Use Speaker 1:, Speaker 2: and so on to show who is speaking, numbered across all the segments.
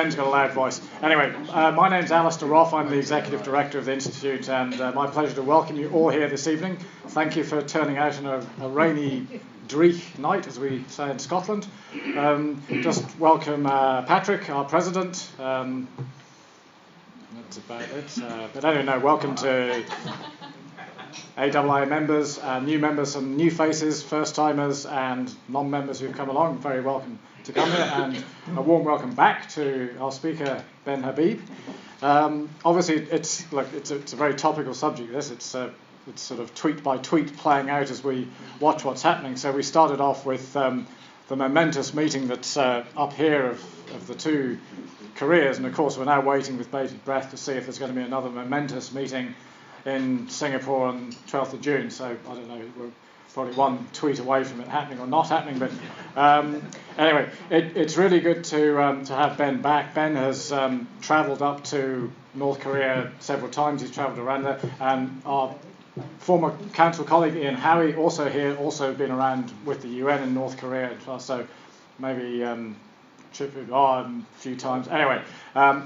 Speaker 1: Ben's got a loud voice. Anyway, my name's Alistair Roth. I'm the Executive Director of the Institute, and my pleasure to welcome you all here this evening. Thank you for turning out on a rainy, dreich night, as we say in Scotland. Just welcome Patrick, our President. That's about it. But anyway, no, welcome to AII members, new members, some new faces, first-timers, and non-members who've come along. Very welcome to come here, and a warm welcome back to our speaker, Ben Habib. Obviously, it's a very topical subject. It's sort of tweet by tweet playing out as we watch what's happening. So we started off with the momentous meeting that's up here of the two Koreas, and of course we're now waiting with bated breath to see if there's going to be another momentous meeting in Singapore on 12th of June. So I don't know, we're probably one tweet away from it happening or not happening. But anyway, it's really good to have Ben back. Ben has travelled up to North Korea several times. He's travelled around there. And our former council colleague Ian Howie, also here, also been around with the UN in North Korea. So maybe tripped a few times. Anyway,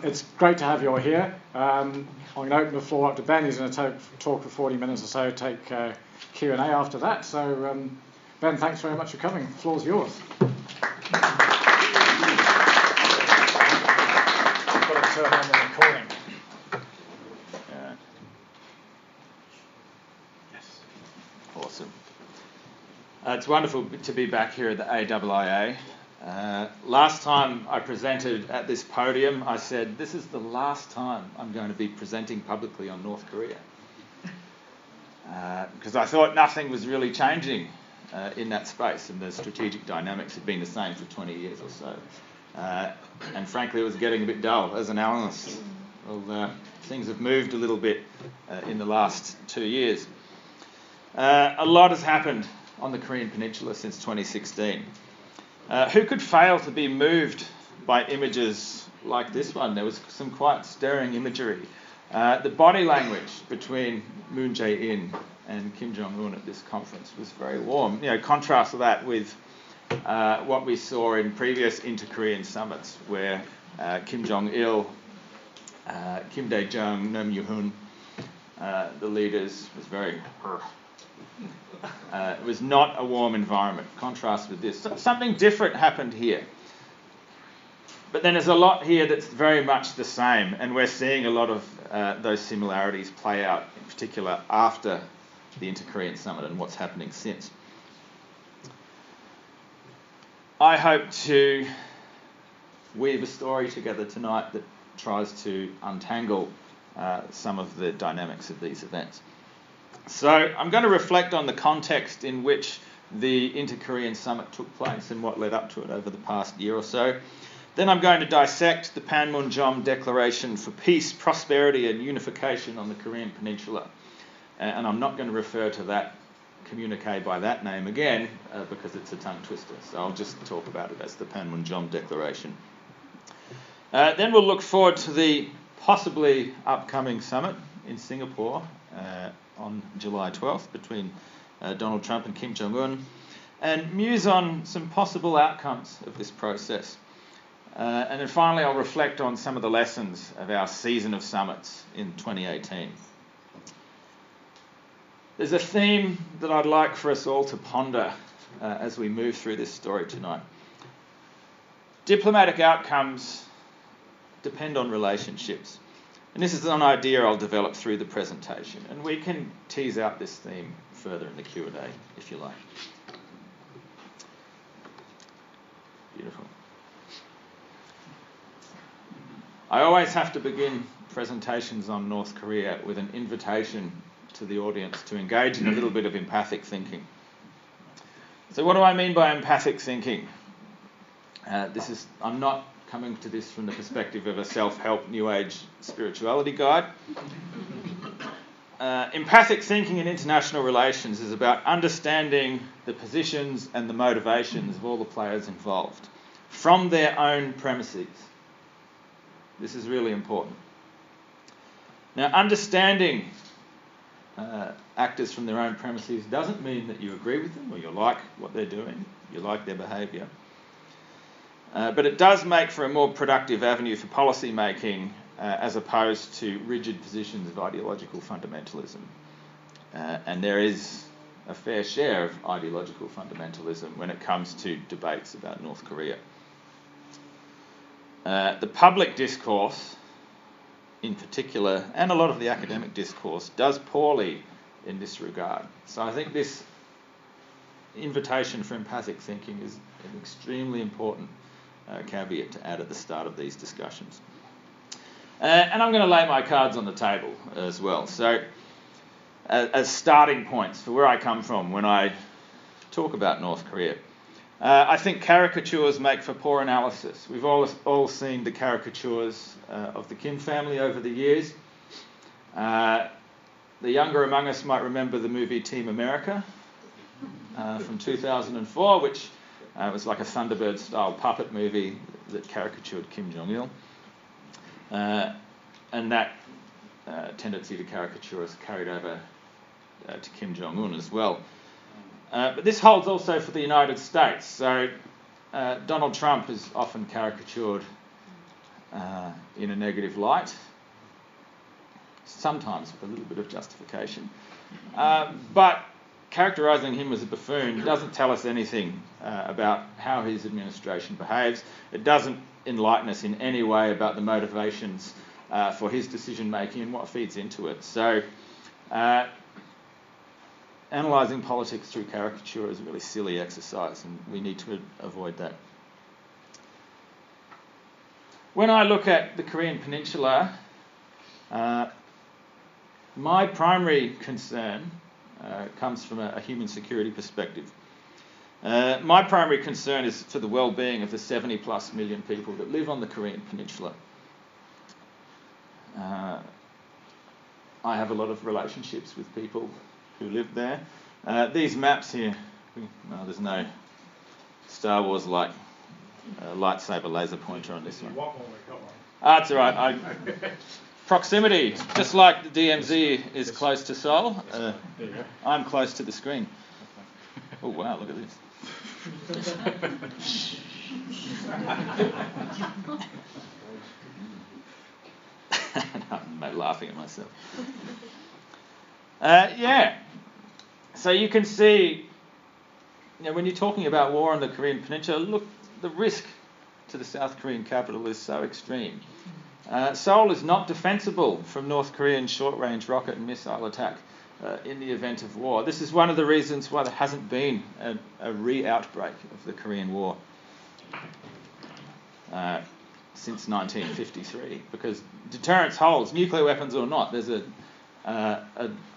Speaker 1: it's great to have you all here. I'm going to open the floor up to Ben. He's going to talk for 40 minutes or so, take Q&A after that. So, Ben, thanks very much for coming. The floor's yours. I've got to turn on the recording.
Speaker 2: Yes. Awesome. It's wonderful to be back here at the AIIA. Last time I presented at this podium, I said, this is the last time I'm going to be presenting publicly on North Korea. Because I thought nothing was really changing in that space, and the strategic dynamics had been the same for 20 years or so. And frankly, it was getting a bit dull as an analyst. Well, things have moved a little bit in the last 2 years. A lot has happened on the Korean Peninsula since 2016. Who could fail to be moved by images like this one? There was some quite stirring imagery. The body language between Moon Jae-in and Kim Jong Un at this conference was very warm. Contrast that with what we saw in previous inter-Korean summits, where Kim Jong-il, Kim Dae-jung, Nam Yoo-hoon, the leaders, was very... it was not a warm environment. Contrast with this. Something different happened here. But then there's a lot here that's very much the same, and we're seeing a lot of those similarities play out, in particular after the Inter-Korean Summit and what's happening since. I hope to weave a story together tonight that tries to untangle some of the dynamics of these events. So I'm going to reflect on the context in which the Inter-Korean Summit took place and what led up to it over the past year or so. Then I'm going to dissect the Panmunjom Declaration for Peace, Prosperity and Unification on the Korean Peninsula. And I'm not going to refer to that communique by that name again because it's a tongue twister. So I'll just talk about it as the Panmunjom Declaration. Then we'll look forward to the possibly upcoming summit in Singapore on July 12th between Donald Trump and Kim Jong Un, and muse on some possible outcomes of this process. And then finally I'll reflect on some of the lessons of our season of summits in 2018. There's a theme that I'd like for us all to ponder as we move through this story tonight. Diplomatic outcomes depend on relationships. And this is an idea I'll develop through the presentation. And we can tease out this theme further in the Q&A, if you like. Beautiful. I always have to begin presentations on North Korea with an invitation to the audience to engage in a little bit of empathic thinking. So what do I mean by empathic thinking? I'm not coming to this from the perspective of a self-help New Age spirituality guide. Empathic thinking in international relations is about understanding the positions and the motivations of all the players involved from their own premises. This is really important. Now, understanding actors from their own premises doesn't mean that you agree with them or you like what they're doing, you like their behaviour. But it does make for a more productive avenue for policy making as opposed to rigid positions of ideological fundamentalism. And there is a fair share of ideological fundamentalism when it comes to debates about North Korea. The public discourse, in particular, and a lot of the academic discourse, does poorly in this regard. So I think this invitation for empathic thinking is an extremely important caveat to add at the start of these discussions. And I'm going to lay my cards on the table as well. So as starting points for where I come from when I talk about North Korea, I think caricatures make for poor analysis. We've all seen the caricatures of the Kim family over the years. The younger among us might remember the movie Team America from 2004, which was like a Thunderbird-style puppet movie that caricatured Kim Jong Un. And that tendency to caricature is carried over to Kim Jong Un as well. But this holds also for the United States. So Donald Trump is often caricatured in a negative light, sometimes with a little bit of justification. But characterising him as a buffoon doesn't tell us anything about how his administration behaves. It doesn't enlighten us in any way about the motivations for his decision making and what feeds into it. So analysing politics through caricature is a really silly exercise, and we need to avoid that. When I look at the Korean Peninsula, my primary concern comes from a human security perspective. My primary concern is for the well-being of the 70 plus million people that live on the Korean Peninsula. I have a lot of relationships with people who live there. These maps here, well, there's no Star Wars-like lightsaber laser pointer on this one. That's all right. Proximity, just like the DMZ is close to Seoul, I'm close to the screen. Oh wow, look at this. I'm laughing at myself. So you can see, when you're talking about war on the Korean Peninsula, look, the risk to the South Korean capital is so extreme. Seoul is not defensible from North Korean short-range rocket and missile attack in the event of war. This is one of the reasons why there hasn't been a re-outbreak of the Korean War since 1953, because deterrence holds, nuclear weapons or not. There's a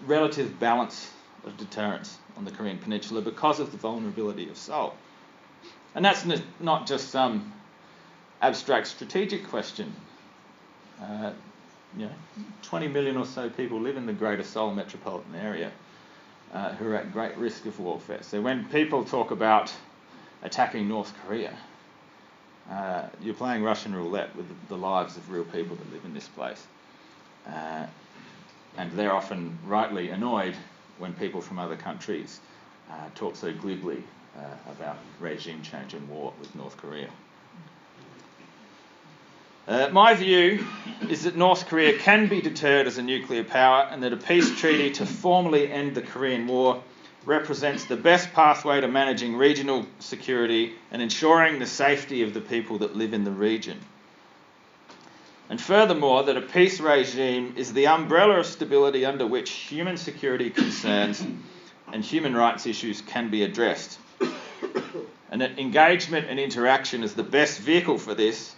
Speaker 2: relative balance of deterrence on the Korean Peninsula because of the vulnerability of Seoul. And that's not just some abstract strategic question. 20 million or so people live in the greater Seoul metropolitan area who are at great risk of warfare. So when people talk about attacking North Korea, you're playing Russian roulette with the lives of real people that live in this place. And they're often rightly annoyed when people from other countries talk so glibly about regime change and war with North Korea. My view is that North Korea can be deterred as a nuclear power, and that a peace treaty to formally end the Korean War represents the best pathway to managing regional security and ensuring the safety of the people that live in the region. And furthermore, that a peace regime is the umbrella of stability under which human security concerns and human rights issues can be addressed. And that engagement and interaction is the best vehicle for this,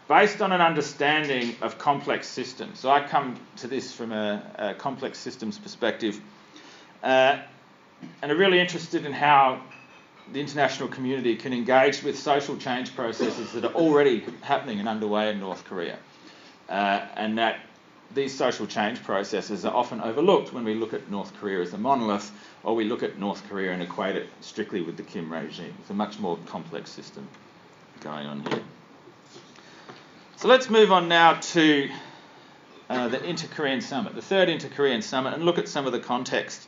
Speaker 2: based on an understanding of complex systems. So I come to this from a complex systems perspective, and are really interested in how the international community can engage with social change processes that are already happening and underway in North Korea. And that these social change processes are often overlooked when we look at North Korea as a monolith, or we look at North Korea and equate it strictly with the Kim regime. It's a much more complex system going on here. So let's move on now to the Inter-Korean Summit, the third Inter-Korean Summit, and look at some of the context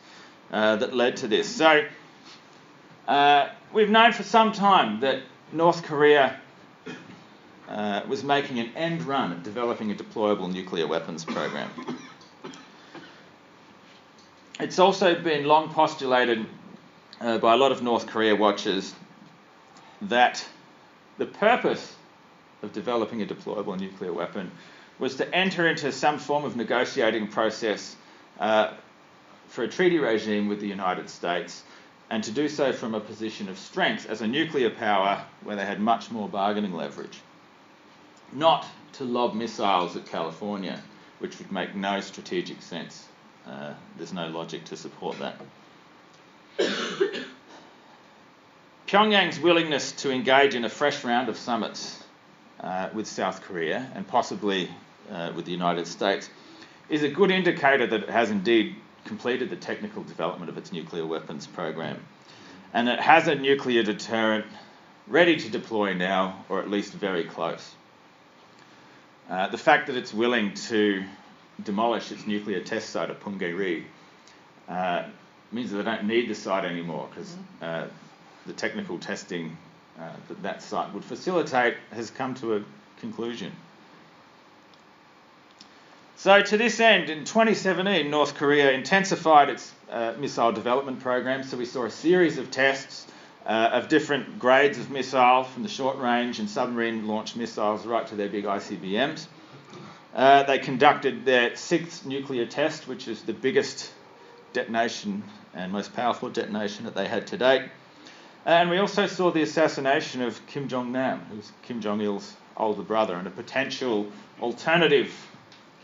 Speaker 2: that led to this. So we've known for some time that North Korea was making an end run at developing a deployable nuclear weapons program. It's also been long postulated by a lot of North Korea watchers that the purpose of developing a deployable nuclear weapon was to enter into some form of negotiating process for a treaty regime with the United States, and to do so from a position of strength as a nuclear power where they had much more bargaining leverage. Not to lob missiles at California, which would make no strategic sense. There's no logic to support that. Pyongyang's willingness to engage in a fresh round of summits with South Korea, and possibly with the United States, is a good indicator that it has indeed completed the technical development of its nuclear weapons program, and it has a nuclear deterrent ready to deploy now, or at least very close. The fact that it's willing to demolish its nuclear test site at Punggye-ri means that they don't need the site anymore, because the technical testing that site would facilitate has come to a conclusion. So to this end, in 2017, North Korea intensified its missile development program. So we saw a series of tests of different grades of missile, from the short-range and submarine-launched missiles right to their big ICBMs. They conducted their 6th nuclear test, which is the biggest detonation and most powerful detonation that they had to date. And we also saw the assassination of Kim Jong Un, who's Kim Jong-il's older brother, and a potential alternative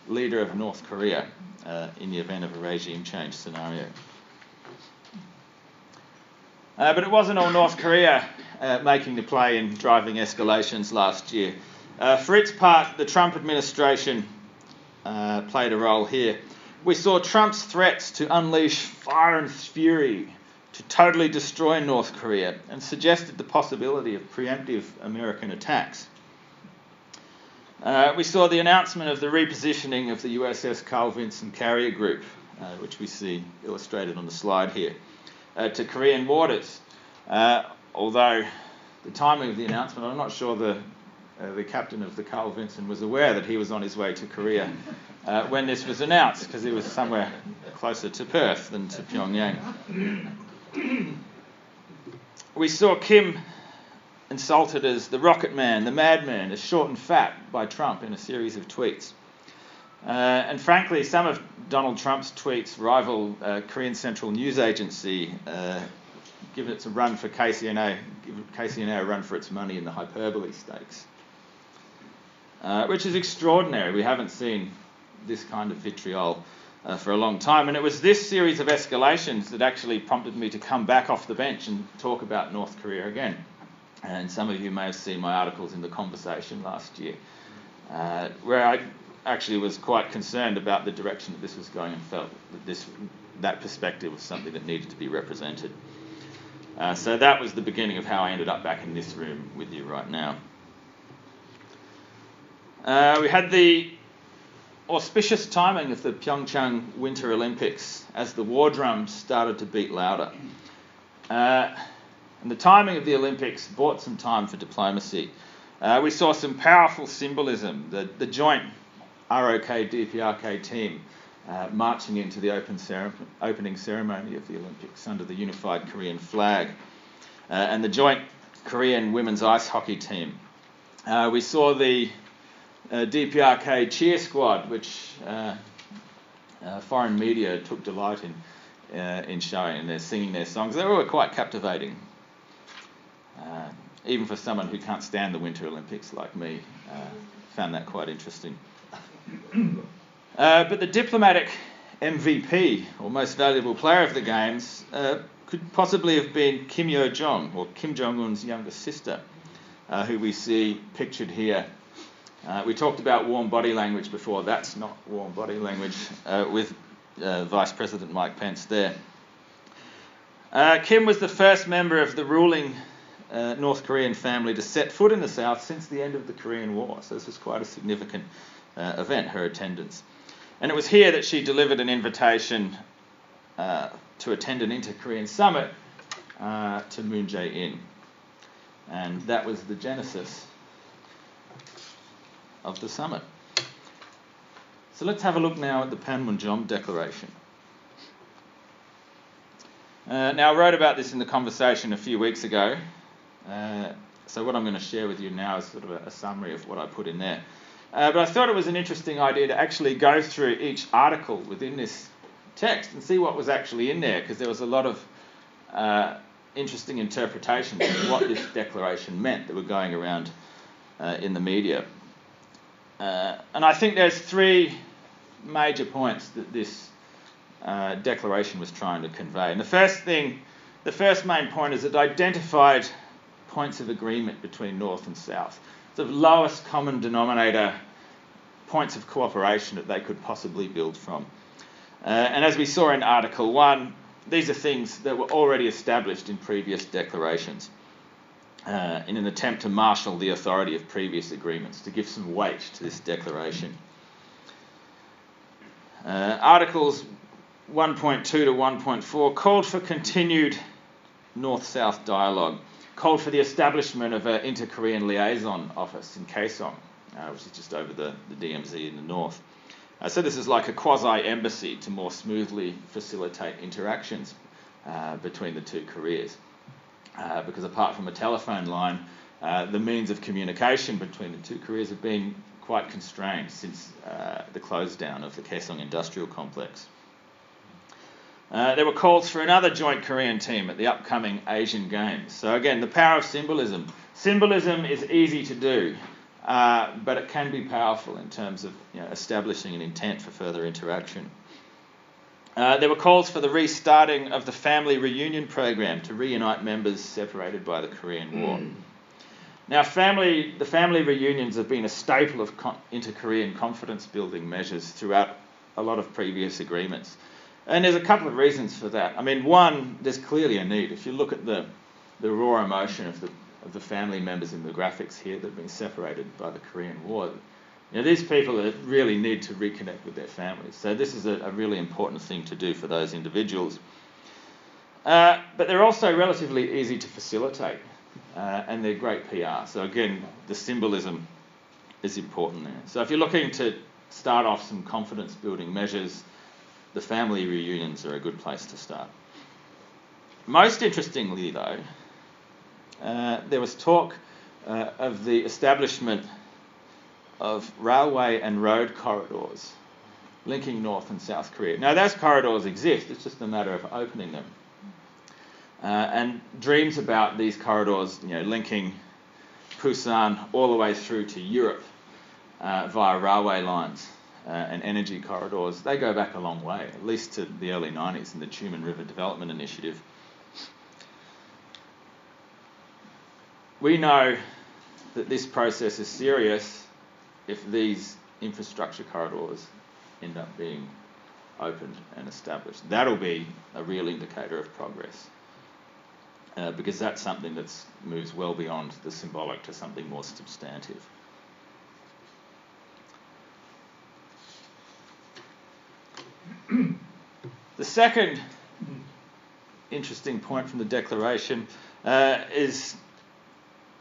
Speaker 2: leader of North Korea in the event of a regime change scenario. But it wasn't all North Korea making the play in driving escalations last year. For its part, the Trump administration played a role here. We saw Trump's threats to unleash fire and fury to totally destroy North Korea, and suggested the possibility of preemptive American attacks. We saw the announcement of the repositioning of the USS Carl Vinson carrier group, which we see illustrated on the slide here, to Korean waters. Although the timing of the announcement, I'm not sure the captain of the Carl Vinson was aware that he was on his way to Korea when this was announced, because he was somewhere closer to Perth than to Pyongyang. We saw Kim insulted as the rocket man, the madman, as short and fat by Trump in a series of tweets. And frankly, some of Donald Trump's tweets rival Korean Central News Agency, give it a run for KCNA, give KCNA a run for its money in the hyperbole stakes, which is extraordinary. We haven't seen this kind of vitriol for a long time, and it was this series of escalations that actually prompted me to come back off the bench and talk about North Korea again. And some of you may have seen my articles in The Conversation last year, where I actually was quite concerned about the direction that this was going, and felt that that perspective was something that needed to be represented. So that was the beginning of how I ended up back in this room with you right now. We had the auspicious timing of the Pyeongchang Winter Olympics as the war drums started to beat louder. And the timing of the Olympics bought some time for diplomacy. We saw some powerful symbolism. The joint ROK-DPRK team marching into the opening ceremony of the Olympics under the unified Korean flag, and the joint Korean women's ice hockey team. We saw the DPRK cheer squad, which foreign media took delight in showing, and they're singing their songs. They were quite captivating. Even for someone who can't stand the Winter Olympics like me, found that quite interesting. But the diplomatic MVP, or most valuable player of the Games, could possibly have been Kim Yo-jong, or Kim Jong Un's younger sister, who we see pictured here. We talked about warm body language before. That's not warm body language, with Vice President Mike Pence there. Kim was the first member of the ruling North Korean family to set foot in the South since the end of the Korean War. So this was quite a significant event, her attendance. And it was here that she delivered an invitation to attend an inter-Korean summit to Moon Jae-in. And that was the genesis of the summit. So let's have a look now at the Panmunjom Declaration. Now I wrote about this in the conversation a few weeks ago, so what I'm going to share with you now is sort of a summary of what I put in there. But I thought it was an interesting idea to actually go through each article within this text and see what was actually in there, because there was a lot of interesting interpretations of what this declaration meant that were going around in the media. And I think there's three major points that this declaration was trying to convey. And the first main point is it identified points of agreement between North and South, the lowest common denominator points of cooperation that they could possibly build from. And as we saw in Article 1, these are things that were already established in previous declarations in an attempt to marshal the authority of previous agreements, to give some weight to this declaration. Articles 1.2 to 1.4 called for continued North-South dialogue, called for the establishment of an inter-Korean liaison office in Kaesong, which is just over the DMZ in the north. So this is like a quasi-embassy to more smoothly facilitate interactions between the two Koreas. Because apart from a telephone line, the means of communication between the two Koreas have been quite constrained since the close down of the Kaesong industrial complex. There were calls for another joint Korean team at the upcoming Asian Games. So again, the power of symbolism. Symbolism is easy to do, but it can be powerful in terms of establishing an intent for further interaction. There were calls for the restarting of the family reunion program to reunite members separated by the Korean War. Now, the family reunions have been a staple of inter-Korean confidence-building measures throughout a lot of previous agreements. And there's a couple of reasons for that. I mean, one, there's clearly a need. If you look at the raw emotion of the family members in the graphics here that have been separated by the Korean War, these people really need to reconnect with their families. So this is a really important thing to do for those individuals. But they're also relatively easy to facilitate, and they're great PR. So again, the symbolism is important there. So if you're looking to start off some confidence-building measures, the family reunions are a good place to start. Most interestingly, though, there was talk of the establishment of railway and road corridors linking North and South Korea. Now, those corridors exist, it's just a matter of opening them. And dreams about these corridors, linking Busan all the way through to Europe via railway lines and energy corridors, they go back a long way, at least to the early 90s in the Tumen River Development Initiative. We know that this process is serious if these infrastructure corridors end up being opened and established. That'll be a real indicator of progress, because that's something that moves well beyond the symbolic to something more substantive. The second interesting point from the declaration is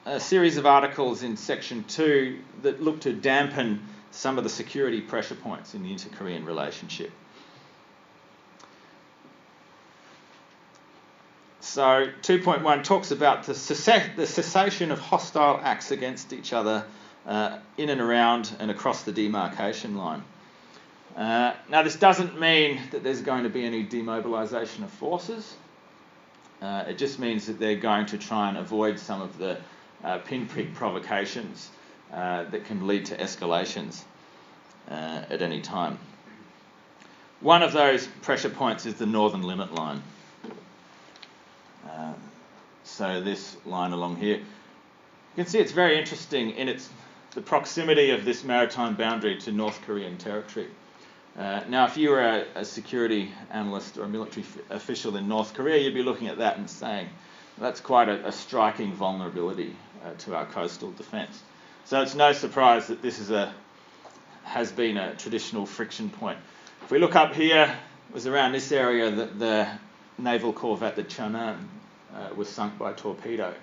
Speaker 2: a series of articles in Section 2 that look to dampen some of the security pressure points in the inter-Korean relationship. So 2.1 talks about the cessation of hostile acts against each other in and around and across the demarcation line. Now, this doesn't mean that there's going to be any demobilisation of forces. It just means that they're going to try and avoid some of the pinprick provocations that can lead to escalations at any time. One of those pressure points is the northern limit line. So this line along here, you can see it's very interesting in the proximity of this maritime boundary to North Korean territory. Now, if you were a security analyst or a military official in North Korea, you'd be looking at that and saying, that's quite a striking vulnerability to our coastal defence. So it's no surprise that this has been a traditional friction point. If we look up here, it was around this area that the naval corvette, the Cheonan, was sunk by torpedo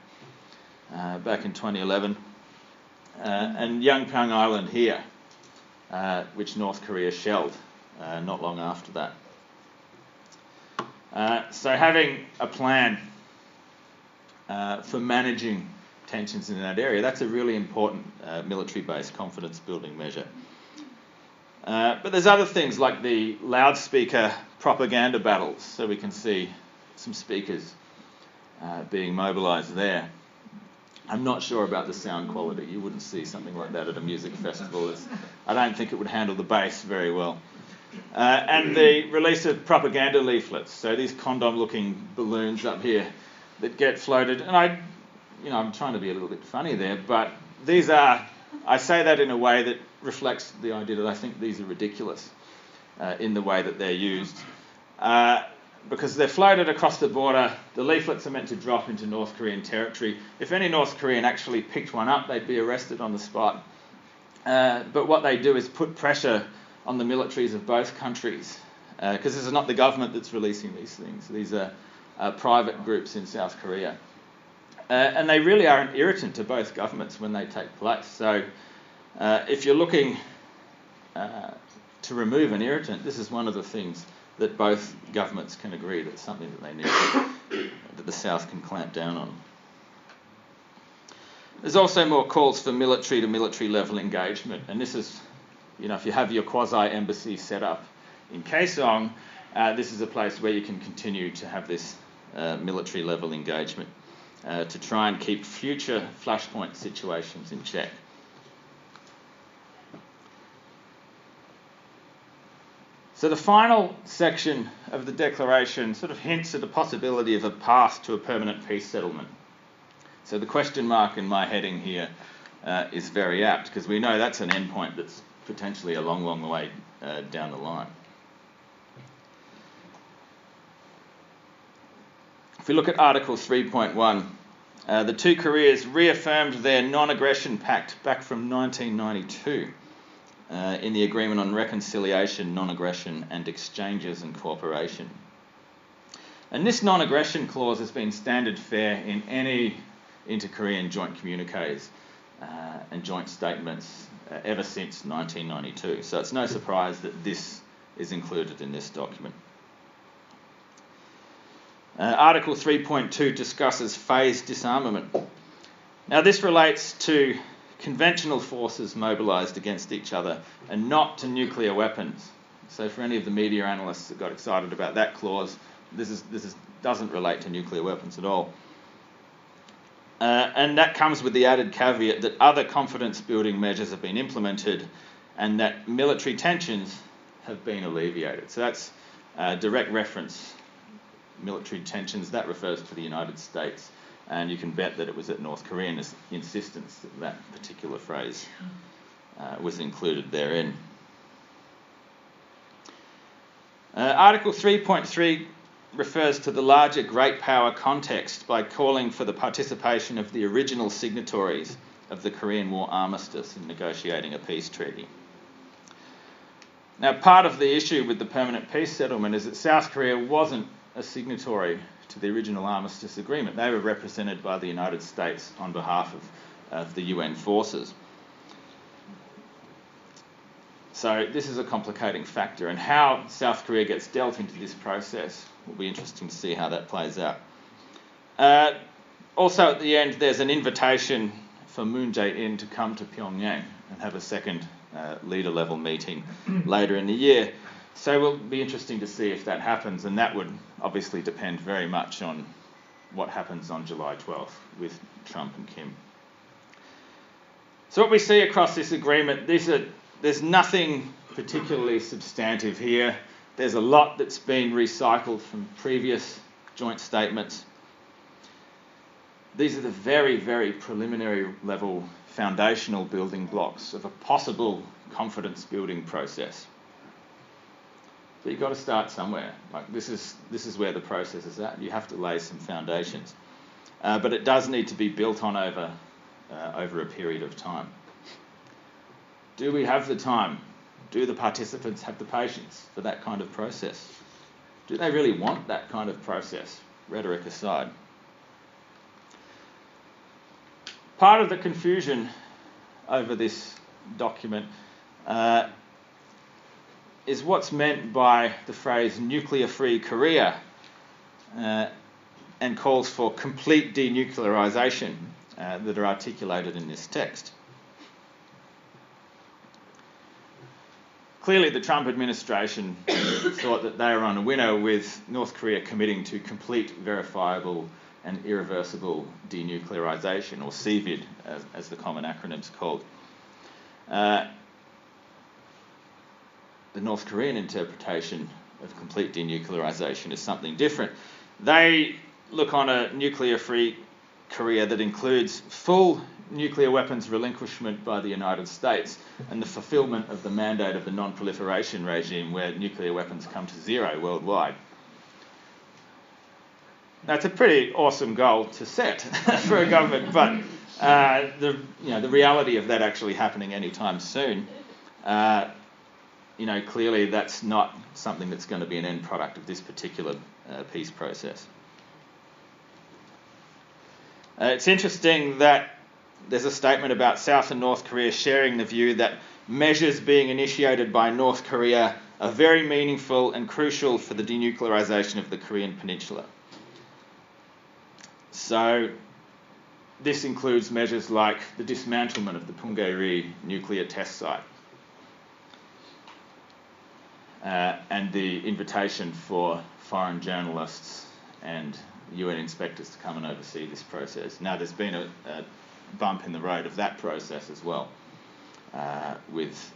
Speaker 2: back in 2011. and Yangpyeong Island here, which North Korea shelled not long after that. So having a plan for managing tensions in that area, that's a really important military-based confidence-building measure. But there's other things like the loudspeaker propaganda battles, so we can see some speakers being mobilised there. I'm not sure about the sound quality. You wouldn't see something like that at a music festival. I don't think it would handle the bass very well. And the release of propaganda leaflets, so these condom-looking balloons up here that get floated. And I'm trying to be a little bit funny there, but I say that in a way that reflects the idea that I think these are ridiculous in the way that they're used. Because they're floated across the border, the leaflets are meant to drop into North Korean territory. If any North Korean actually picked one up, they'd be arrested on the spot. But what they do is put pressure on the militaries of both countries, because this is not the government that's releasing these things. These are private groups in South Korea. And they really are an irritant to both governments when they take place. So if you're looking to remove an irritant, this is one of the things that both governments can agree that's something that they need that the South can clamp down on. There's also more calls for military to military level engagement, and this is, if you have your quasi-embassy set up in Kaesong, this is a place where you can continue to have this military level engagement to try and keep future flashpoint situations in check. So the final section of the declaration sort of hints at the possibility of a path to a permanent peace settlement. So the question mark in my heading here is very apt, because we know that's an endpoint that's potentially a long, long way down the line. If we look at Article 3.1, the two Koreas reaffirmed their non-aggression pact back from 1992 in the Agreement on Reconciliation, Non-Aggression and Exchanges and Cooperation. And this non-aggression clause has been standard fare in any inter-Korean joint communiques and joint statements ever since 1992. So it's no surprise that this is included in this document. Article 3.2 discusses phased disarmament. Now this relates to conventional forces mobilised against each other and not to nuclear weapons. So for any of the media analysts that got excited about that clause, this doesn't relate to nuclear weapons at all. And that comes with the added caveat that other confidence building measures have been implemented and that military tensions have been alleviated. So that's direct reference, military tensions, that refers to the United States. And you can bet that it was at North Korean insistence that that particular phrase was included therein. Article 3.3 refers to the larger great power context by calling for the participation of the original signatories of the Korean War armistice in negotiating a peace treaty. Now, part of the issue with the permanent peace settlement is that South Korea wasn't a signatory to the original armistice agreement. They were represented by the United States on behalf of the UN forces. So this is a complicating factor, and how South Korea gets dealt into this process will be interesting to see how that plays out. Also at the end, there's an invitation for Moon Jae-in to come to Pyongyang and have a second leader-level meeting later in the year. So it will be interesting to see if that happens, and that would obviously depend very much on what happens on July 12th with Trump and Kim. So what we see across this agreement, there's nothing particularly substantive here. There's a lot that's been recycled from previous joint statements. These are the very, very preliminary level foundational building blocks of a possible confidence building process. But you've got to start somewhere. Like this is where the process is at. You have to lay some foundations, but it does need to be built on over a period of time. Do we have the time? Do the participants have the patience for that kind of process? Do they really want that kind of process? Rhetoric aside. Part of the confusion over this document is what's meant by the phrase nuclear-free Korea, and calls for complete denuclearization that are articulated in this text. Clearly, the Trump administration thought that they were on a winner with North Korea committing to complete, verifiable and irreversible denuclearization, or CVID, as the common acronym's called. The North Korean interpretation of complete denuclearization is something different. They look on a nuclear-free Korea that includes full nuclear weapons relinquishment by the United States and the fulfillment of the mandate of the non-proliferation regime, where nuclear weapons come to zero worldwide. Now, it's a pretty awesome goal to set for a government, but the reality of that actually happening anytime soon, clearly that's not something that's going to be an end product of this particular peace process. It's interesting that there's a statement about South and North Korea sharing the view that measures being initiated by North Korea are very meaningful and crucial for the denuclearization of the Korean Peninsula. So this includes measures like the dismantlement of the Punggye-ri nuclear test site, and the invitation for foreign journalists and UN inspectors to come and oversee this process. Now, there's been a bump in the road of that process as well, with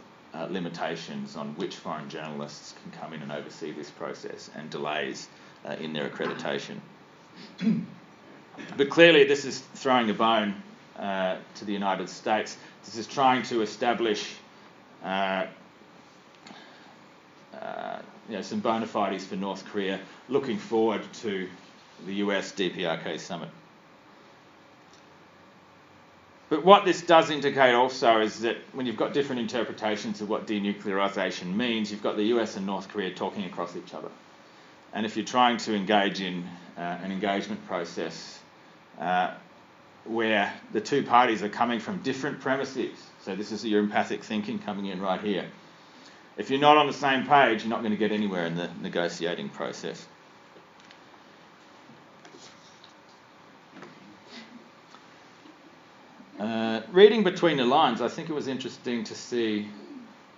Speaker 2: limitations on which foreign journalists can come in and oversee this process, and delays in their accreditation. But clearly this is throwing a bone to the United States. This is trying to establish some bona fides for North Korea, looking forward to the US-DPRK summit. But what this does indicate also is that when you've got different interpretations of what denuclearization means, you've got the US and North Korea talking across each other. And if you're trying to engage in an engagement process where the two parties are coming from different premises, so this is your empathic thinking coming in right here. If you're not on the same page, you're not going to get anywhere in the negotiating process. Reading between the lines, I think it was interesting to see,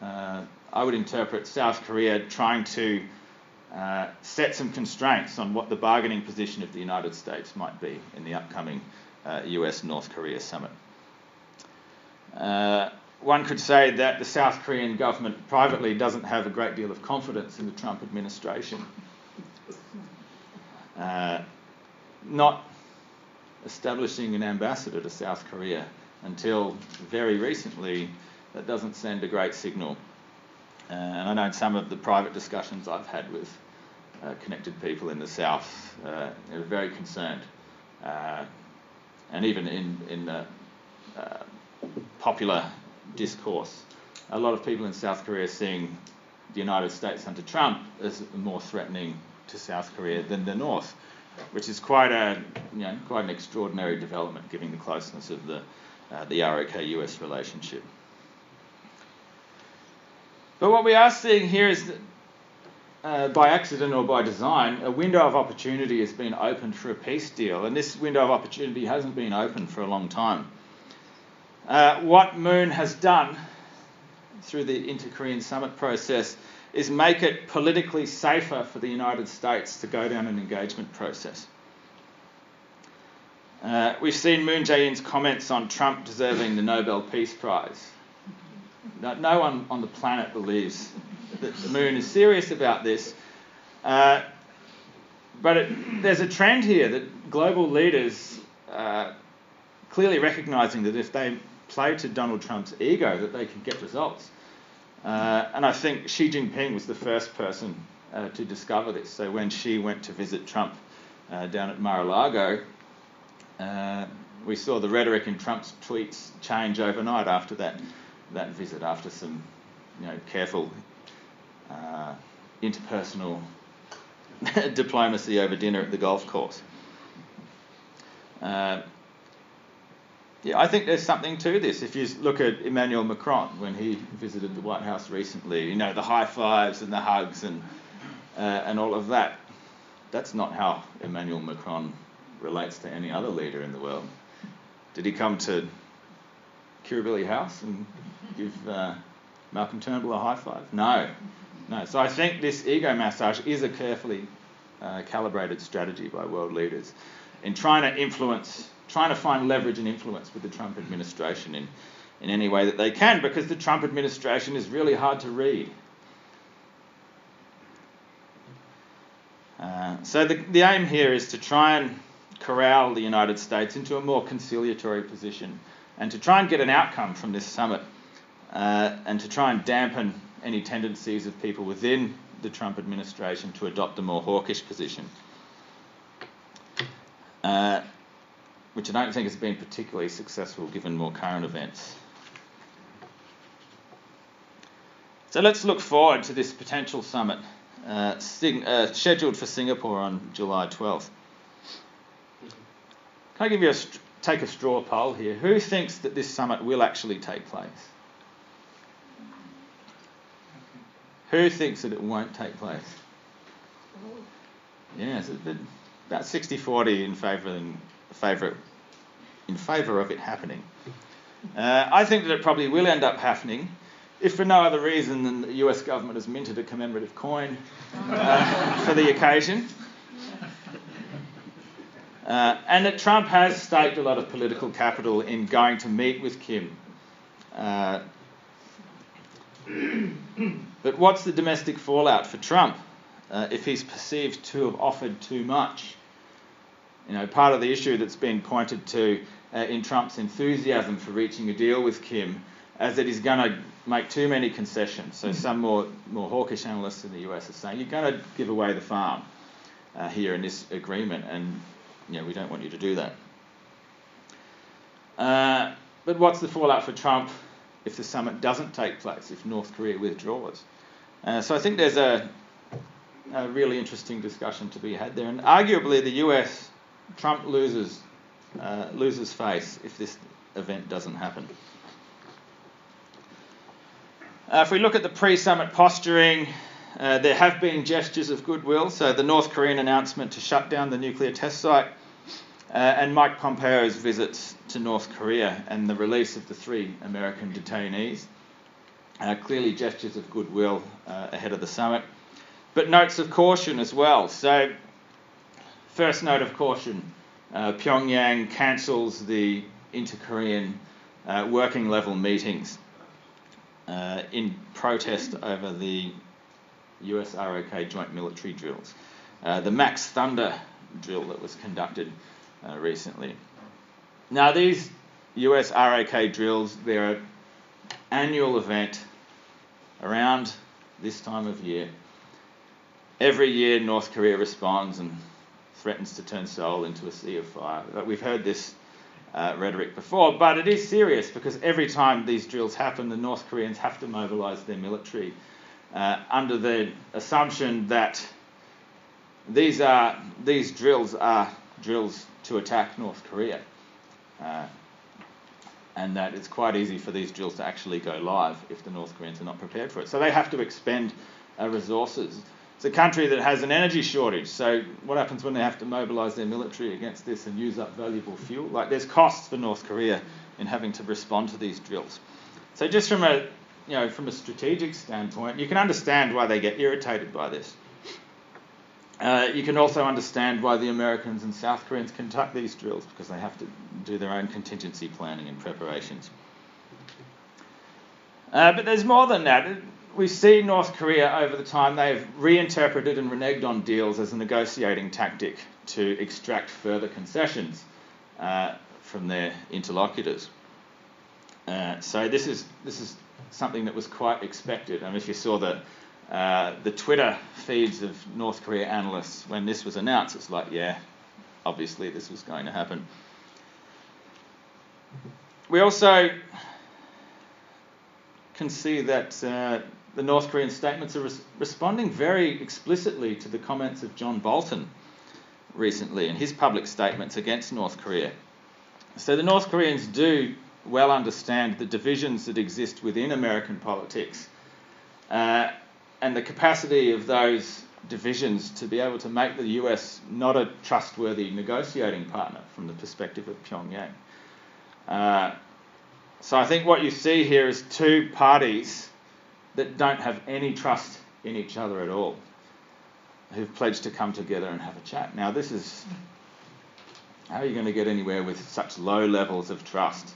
Speaker 2: I would interpret South Korea trying to set some constraints on what the bargaining position of the United States might be in the upcoming US-North Korea summit. One could say that the South Korean government privately doesn't have a great deal of confidence in the Trump administration. Not establishing an ambassador to South Korea until very recently, that doesn't send a great signal. And I know in some of the private discussions I've had with connected people in the South, they're very concerned. And even in the popular discourse, a lot of people in South Korea are seeing the United States under Trump as more threatening to South Korea than the North, which is quite an extraordinary development, given the closeness of the ROK-US relationship. But what we are seeing here is that, by accident or by design, a window of opportunity has been opened for a peace deal, and this window of opportunity hasn't been open for a long time. What Moon has done through the Inter-Korean Summit process is make it politically safer for the United States to go down an engagement process. We've seen Moon Jae-in's comments on Trump deserving the Nobel Peace Prize. No one on the planet believes that Moon is serious about this. But there's a trend here that global leaders clearly recognising that if they play to Donald Trump's ego, that they can get results. And I think Xi Jinping was the first person to discover this. So when Xi went to visit Trump down at Mar-a-Lago, we saw the rhetoric in Trump's tweets change overnight after that visit, after some careful interpersonal diplomacy over dinner at the golf course. Yeah, I think there's something to this. If you look at Emmanuel Macron when he visited the White House recently, the high fives and the hugs and all of that. That's not how Emmanuel Macron relates to any other leader in the world. Did he come to Kirribilli House and give Malcolm Turnbull a high five? No. So I think this ego massage is a carefully calibrated strategy by world leaders in trying to find leverage and influence with the Trump administration in any way that they can, because the Trump administration is really hard to read. So the aim here is to try and corral the United States into a more conciliatory position and to try and get an outcome from this summit and to try and dampen any tendencies of people within the Trump administration to adopt a more hawkish position, which I don't think has been particularly successful given more current events. So let's look forward to this potential summit scheduled for Singapore on July 12th. Can I give you take a straw poll here? Who thinks that this summit will actually take place? Who thinks that it won't take place? Yes, about 60-40 in favour of it happening. I think that it probably will end up happening, if for no other reason than the US government has minted a commemorative coin for the occasion. And that Trump has staked a lot of political capital in going to meet with Kim. But what's the domestic fallout for Trump if he's perceived to have offered too much? Part of the issue that's been pointed to in Trump's enthusiasm for reaching a deal with Kim is that he's going to make too many concessions. So some more hawkish analysts in the US are saying, you're going to give away the farm here in this agreement, and we don't want you to do that. But what's the fallout for Trump if the summit doesn't take place, if North Korea withdraws? So I think there's a really interesting discussion to be had there. And arguably the US, Trump loses face if this event doesn't happen. If we look at the pre-summit posturing, there have been gestures of goodwill. So the North Korean announcement to shut down the nuclear test site and Mike Pompeo's visits to North Korea and the release of the 3 American detainees. Clearly gestures of goodwill ahead of the summit, but notes of caution as well. So first note of caution, Pyongyang cancels the inter-Korean working level meetings in protest over the US-ROK joint military drills. The Max Thunder drill that was conducted recently. Now these US-ROK drills, they're an annual event around this time of year. Every year North Korea responds and threatens to turn Seoul into a sea of fire. We've heard this rhetoric before, but it is serious because every time these drills happen, the North Koreans have to mobilise their military under the assumption that these drills are drills to attack North Korea, and that it's quite easy for these drills to actually go live if the North Koreans are not prepared for it. So they have to expend resources. It's a country that has an energy shortage, so what happens when they have to mobilise their military against this and use up valuable fuel? There's costs for North Korea in having to respond to these drills. So just from a strategic standpoint, you can understand why they get irritated by this. You can also understand why the Americans and South Koreans conduct these drills, because they have to do their own contingency planning and preparations. But there's more than that. We see North Korea over the time, they've reinterpreted and reneged on deals as a negotiating tactic to extract further concessions from their interlocutors. So this is something that was quite expected. I mean, if you saw the Twitter feeds of North Korea analysts when this was announced, it's like, yeah, obviously this was going to happen. We also can see that the North Korean statements are responding very explicitly to the comments of John Bolton recently in his public statements against North Korea. So the North Koreans do well understand the divisions that exist within American politics and the capacity of those divisions to be able to make the US not a trustworthy negotiating partner from the perspective of Pyongyang. So I think what you see here is two parties that don't have any trust in each other at all, who've pledged to come together and have a chat. Now this is, how are you going to get anywhere with such low levels of trust?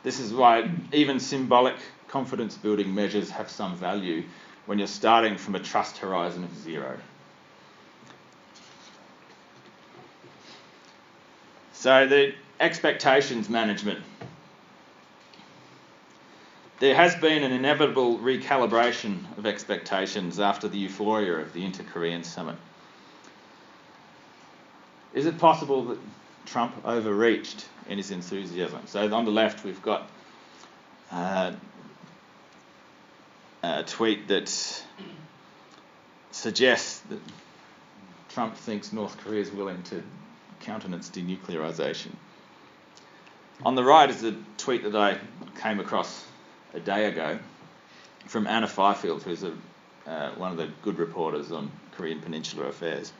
Speaker 2: This is why even symbolic confidence building measures have some value when you're starting from a trust horizon of 0. So the expectations management. There has been an inevitable recalibration of expectations after the euphoria of the Inter-Korean Summit. Is it possible that Trump overreached in his enthusiasm? So on the left we've got a tweet that suggests that Trump thinks North Korea is willing to countenance denuclearization. On the right is a tweet that I came across a day ago from Anna Fifield, who's one of the good reporters on Korean Peninsula affairs.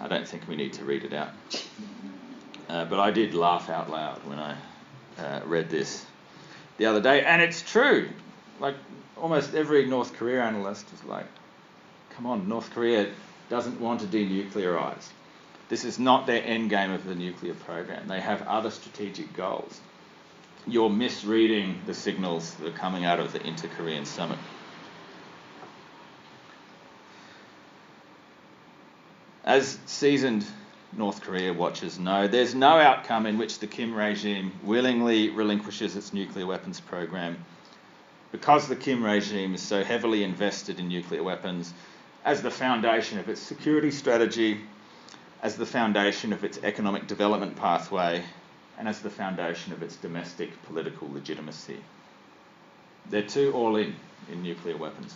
Speaker 2: I don't think we need to read it out. But I did laugh out loud when I read this the other day. And it's true. Like, almost every North Korea analyst was like, come on, North Korea doesn't want to denuclearize. This is not their end game of the nuclear program. They have other strategic goals. You're misreading the signals that are coming out of the Inter-Korean Summit. As seasoned North Korea watchers know, there's no outcome in which the Kim regime willingly relinquishes its nuclear weapons program, because the Kim regime is so heavily invested in nuclear weapons as the foundation of its security strategy, as the foundation of its economic development pathway, and as the foundation of its domestic political legitimacy. They're too all in nuclear weapons.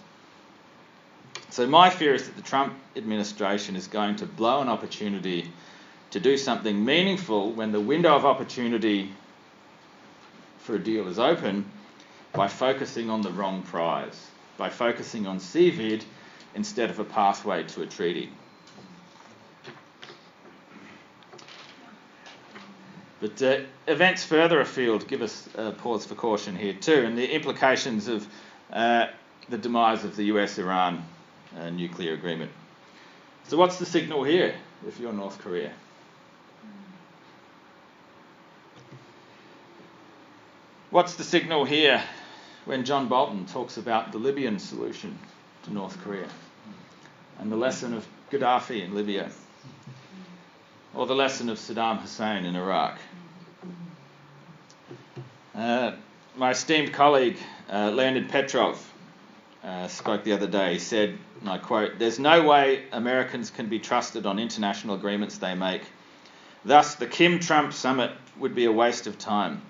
Speaker 2: So my fear is that the Trump administration is going to blow an opportunity to do something meaningful when the window of opportunity for a deal is open, by focusing on the wrong prize, by focusing on CVID instead of a pathway to a treaty. But events further afield give us pause for caution here too, and the implications of the demise of the US-Iran nuclear agreement. So what's the signal here if you're North Korea? What's the signal here when John Bolton talks about the Libyan solution to North Korea and the lesson of Gaddafi in Libya, or the lesson of Saddam Hussein in Iraq? My esteemed colleague Leonid Petrov spoke the other day. He said, and I quote, "There's no way Americans can be trusted on international agreements they make. Thus, the Kim-Trump summit would be a waste of time.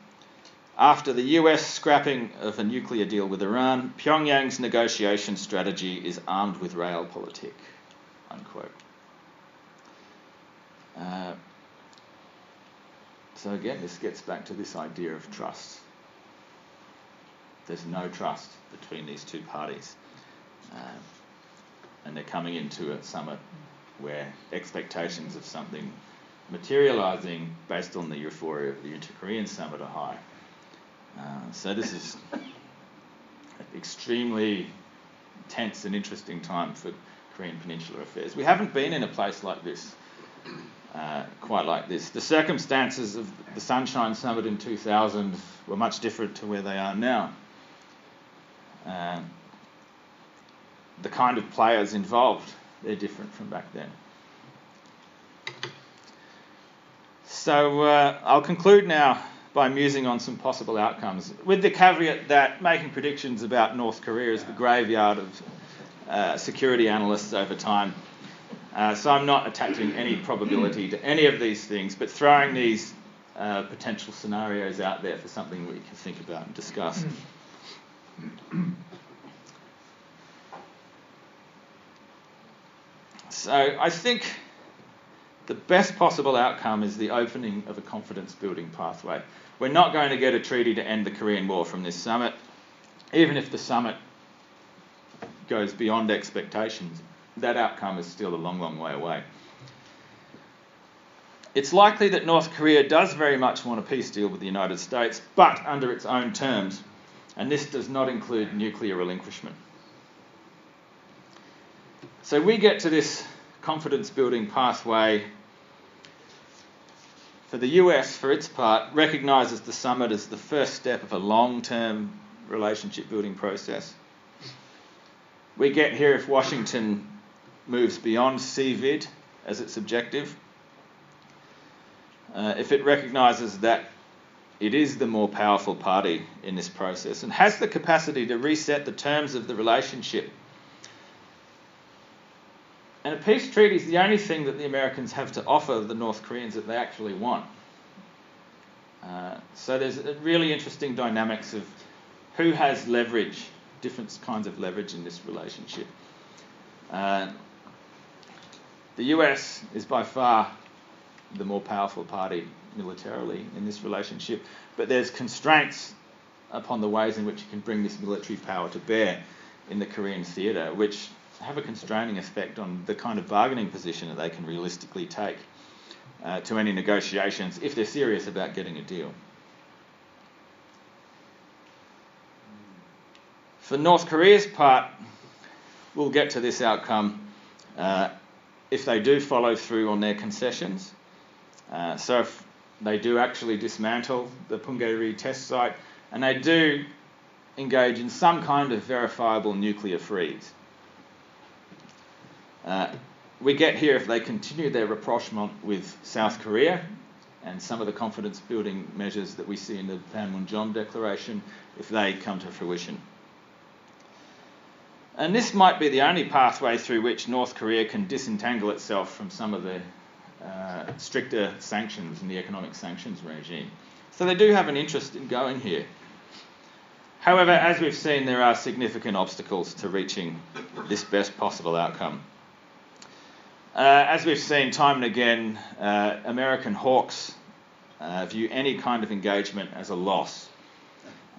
Speaker 2: After the US scrapping of a nuclear deal with Iran, Pyongyang's negotiation strategy is armed with realpolitik," unquote. So again, this gets back to this idea of trust. There's no trust between these two parties. And they're coming into a summit where expectations of something materialising based on the euphoria of the Inter-Korean Summit are high. So this is an extremely tense and interesting time for Korean Peninsula affairs. We haven't been in a place like this, quite like this. The circumstances of the Sunshine Summit in 2000 were much different to where they are now. The kind of players involved, they're different from back then. So I'll conclude now by musing on some possible outcomes, with the caveat that making predictions about North Korea is the graveyard of security analysts over time. So I'm not attaching any probability to any of these things, but throwing these potential scenarios out there for something we can think about and discuss. So I think the best possible outcome is the opening of a confidence-building pathway. We're not going to get a treaty to end the Korean War from this summit, even if the summit goes beyond expectations. That outcome is still a long, long way away. It's likely that North Korea does very much want a peace deal with the United States, but under its own terms, and this does not include nuclear relinquishment. So we get to this confidence-building pathway. For the US, for its part, recognises the summit as the first step of a long-term relationship-building process. We get here if Washington moves beyond CVID as its objective, if it recognises that it is the more powerful party in this process and has the capacity to reset the terms of the relationship. And a peace treaty is the only thing that the Americans have to offer the North Koreans that they actually want. So there's a really interesting dynamics of who has leverage, different kinds of leverage in this relationship. The US is by far the more powerful party militarily in this relationship, but there's constraints upon the ways in which you can bring this military power to bear in the Korean theatre, which have a constraining effect on the kind of bargaining position that they can realistically take to any negotiations if they're serious about getting a deal. For North Korea's part, we'll get to this outcome if they do follow through on their concessions. So if they do actually dismantle the Punggye-ri test site and they do engage in some kind of verifiable nuclear freeze. We get here if they continue their rapprochement with South Korea and some of the confidence-building measures that we see in the Panmunjom Declaration, if they come to fruition. And this might be the only pathway through which North Korea can disentangle itself from some of the stricter sanctions in the economic sanctions regime. So they do have an interest in going here. However, as we've seen, there are significant obstacles to reaching this best possible outcome. As we've seen time and again, American hawks view any kind of engagement as a loss.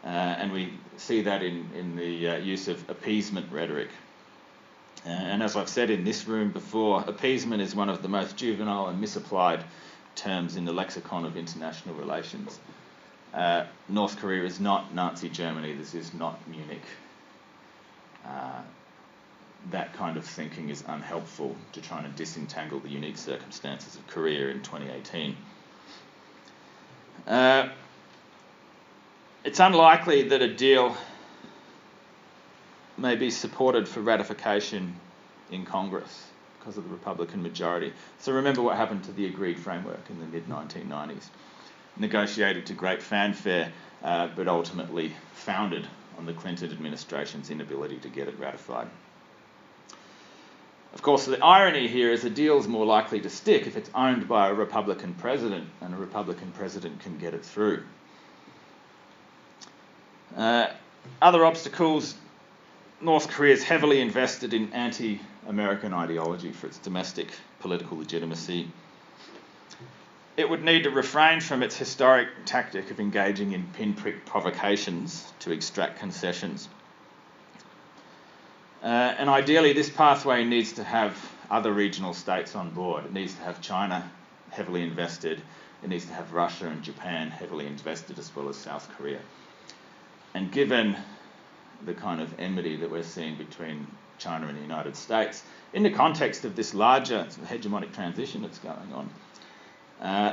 Speaker 2: And we see that in the use of appeasement rhetoric. And as I've said in this room before, appeasement is one of the most juvenile and misapplied terms in the lexicon of international relations. North Korea is not Nazi Germany, this is not Munich. That kind of thinking is unhelpful to trying to disentangle the unique circumstances of Korea in 2018. It's unlikely that a deal may be supported for ratification in Congress because of the Republican majority. So remember what happened to the agreed framework in the mid-1990s. Negotiated to great fanfare, but ultimately founded on the Clinton administration's inability to get it ratified. Of course, the irony here is a deal's more likely to stick if it's owned by a Republican president, and a Republican president can get it through. Other obstacles, North Korea is heavily invested in anti-American ideology for its domestic political legitimacy. It would need to refrain from its historic tactic of engaging in pinprick provocations to extract concessions. And ideally, this pathway needs to have other regional states on board. It needs to have China heavily invested. It needs to have Russia and Japan heavily invested, as well as South Korea. And given the kind of enmity that we're seeing between China and the United States, in the context of this larger hegemonic transition that's going on,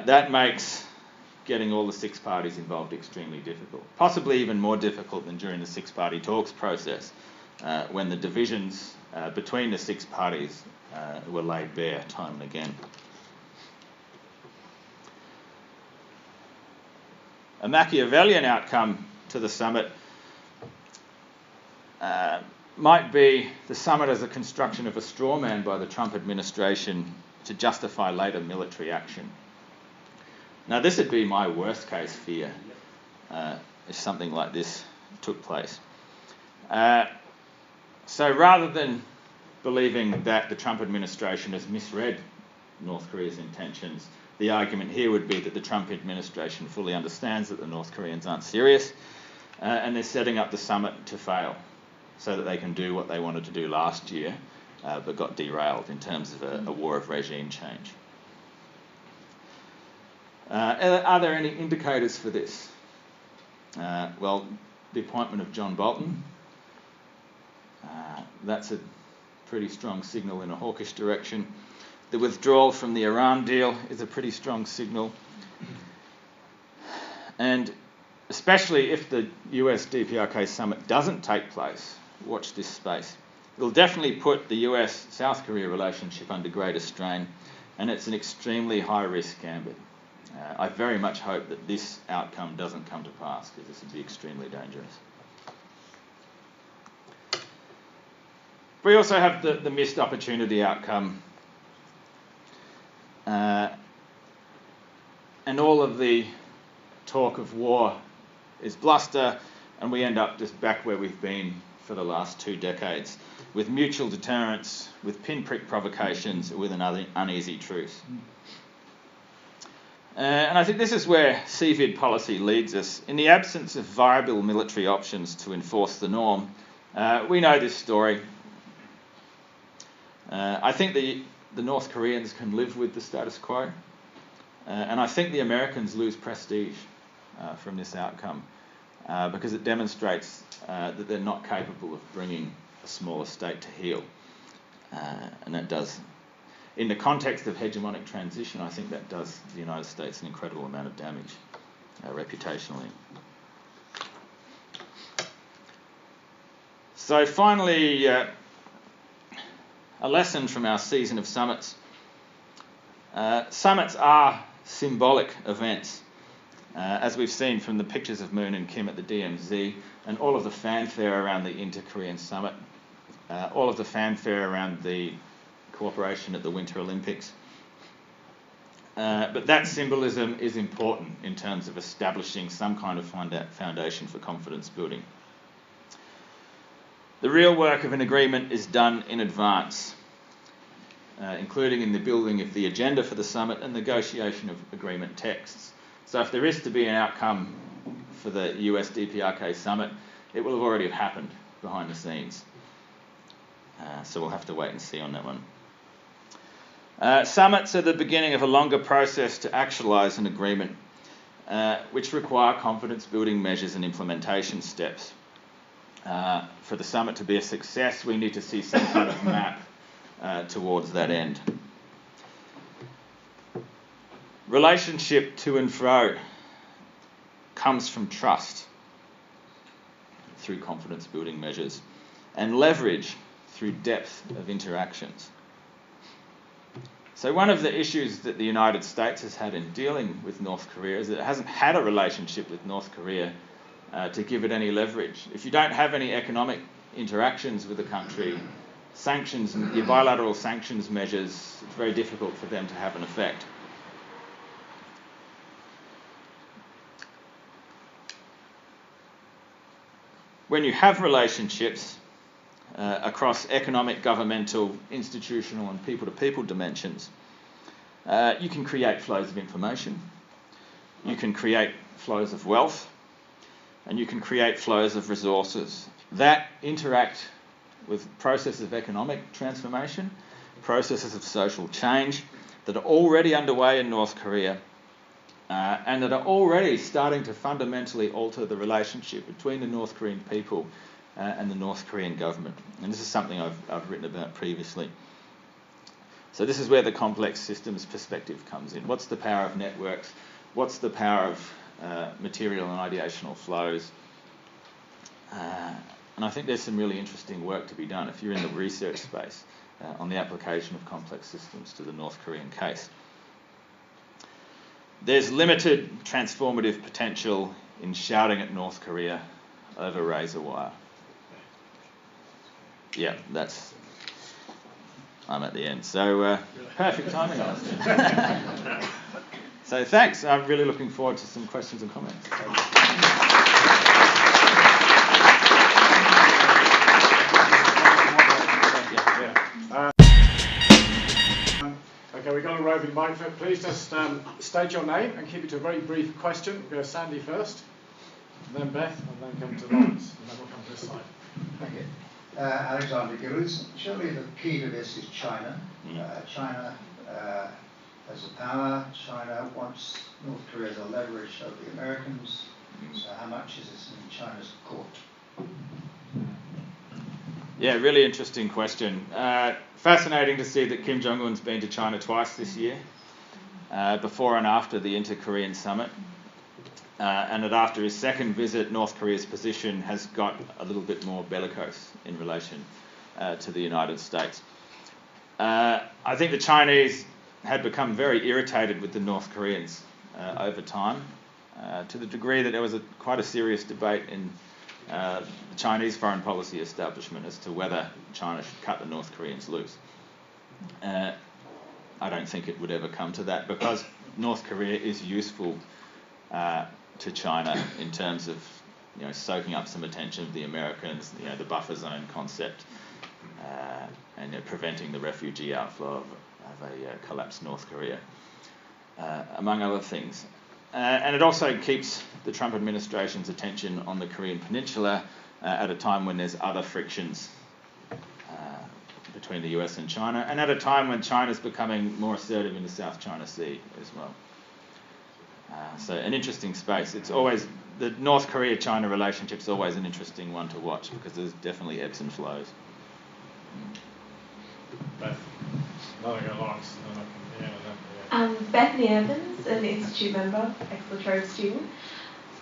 Speaker 2: that makes getting all the six parties involved extremely difficult. Possibly even more difficult than during the six-party talks process, when the divisions between the six parties were laid bare time and again. A Machiavellian outcome to the summit might be the summit as a construction of a straw man by the Trump administration to justify later military action. Now, this would be my worst case fear if something like this took place. So rather than believing that the Trump administration has misread North Korea's intentions. The argument here would be that the Trump administration fully understands that the North Koreans aren't serious, and they're setting up the summit to fail so that they can do what they wanted to do last year, but got derailed in terms of a war of regime change. Are there any indicators for this? Well, the appointment of John Bolton, that's a pretty strong signal in a hawkish direction. The withdrawal from the Iran deal is a pretty strong signal. And especially if the US-DPRK summit doesn't take place, watch this space. It'll definitely put the US-South Korea relationship under greater strain, and it's an extremely high-risk gambit. I very much hope that this outcome doesn't come to pass, because this would be extremely dangerous. We also have the missed opportunity outcome, and all of the talk of war is bluster, and we end up just back where we've been for the last 2 decades, with mutual deterrence, with pinprick provocations, with an uneasy truce. And I think this is where CVID policy leads us. In the absence of viable military options to enforce the norm, we know this story. I think the North Koreans can live with the status quo, and I think the Americans lose prestige from this outcome because it demonstrates that they're not capable of bringing a smaller state to heel, and that does, in the context of hegemonic transition, I think that does the United States an incredible amount of damage reputationally. So finally, a lesson from our season of summits. Summits are symbolic events, as we've seen from the pictures of Moon and Kim at the DMZ, and all of the fanfare around the Inter-Korean Summit, all of the fanfare around the cooperation at the Winter Olympics. But that symbolism is important in terms of establishing some kind of foundation for confidence building. The real work of an agreement is done in advance, including in the building of the agenda for the summit and negotiation of agreement texts. So if there is to be an outcome for the US-DPRK summit, it will have already happened behind the scenes. So we'll have to wait and see on that one. Summits are the beginning of a longer process to actualise an agreement, which require confidence-building measures and implementation steps. For the summit to be a success, we need to see some kind of map towards that end. Relationship to and fro comes from trust through confidence-building measures, and leverage through depth of interactions. So one of the issues that the United States has had in dealing with North Korea is that it hasn't had a relationship with North Korea to give it any leverage. If you don't have any economic interactions with the country, sanctions, your bilateral sanctions measures, it's very difficult for them to have an effect. When you have relationships across economic, governmental, institutional and people-to-people dimensions, you can create flows of information, you can create flows of wealth, and you can create flows of resources that interact with processes of economic transformation, processes of social change that are already underway in North Korea, and that are already starting to fundamentally alter the relationship between the North Korean people and the North Korean government. And this is something I've written about previously. So this is where the complex systems perspective comes in. What's the power of networks? What's the power of material and ideational flows? And I think there's some really interesting work to be done if you're in the research space on the application of complex systems to the North Korean case. There's limited transformative potential in shouting at North Korea over razor wire. Yeah, I'm at the end. So perfect timing on us. So thanks. I'm really looking forward to some questions and comments.
Speaker 1: Okay, we've got a roving microphone. Please just state your name and keep it to a very brief question. We'll go Sandy first, and then Beth, and then come to Lawrence, and then we'll come to this side.
Speaker 3: Thank you. Alexander Gillis, surely the key to this is China. China has a power. China wants North Korea to leverage over the Americans. So how much is this in China's court?
Speaker 2: Yeah, really interesting question. Fascinating to see that Kim Jong Un's been to China twice this year, before and after the Inter-Korean Summit. And that after his second visit, North Korea's position has got a little bit more bellicose in relation to the United States. I think the Chinese had become very irritated with the North Koreans over time, to the degree that there was quite a serious debate in the Chinese foreign policy establishment as to whether China should cut the North Koreans loose. I don't think it would ever come to that, because North Korea is useful to China in terms of soaking up some attention of the Americans, the buffer zone concept, and preventing the refugee outflow of a collapsed North Korea, among other things. And it also keeps the Trump administration's attention on the Korean Peninsula at a time when there's other frictions between the US and China, and at a time when China's becoming more assertive in the South China Sea as well. So an interesting space. It's always, the North Korea-China relationship's always an interesting one to watch, because there's definitely ebbs and flows.
Speaker 1: Beth, another go Lawrence, and then
Speaker 4: Bethany Evans, an institute member, ex-Latrobe student.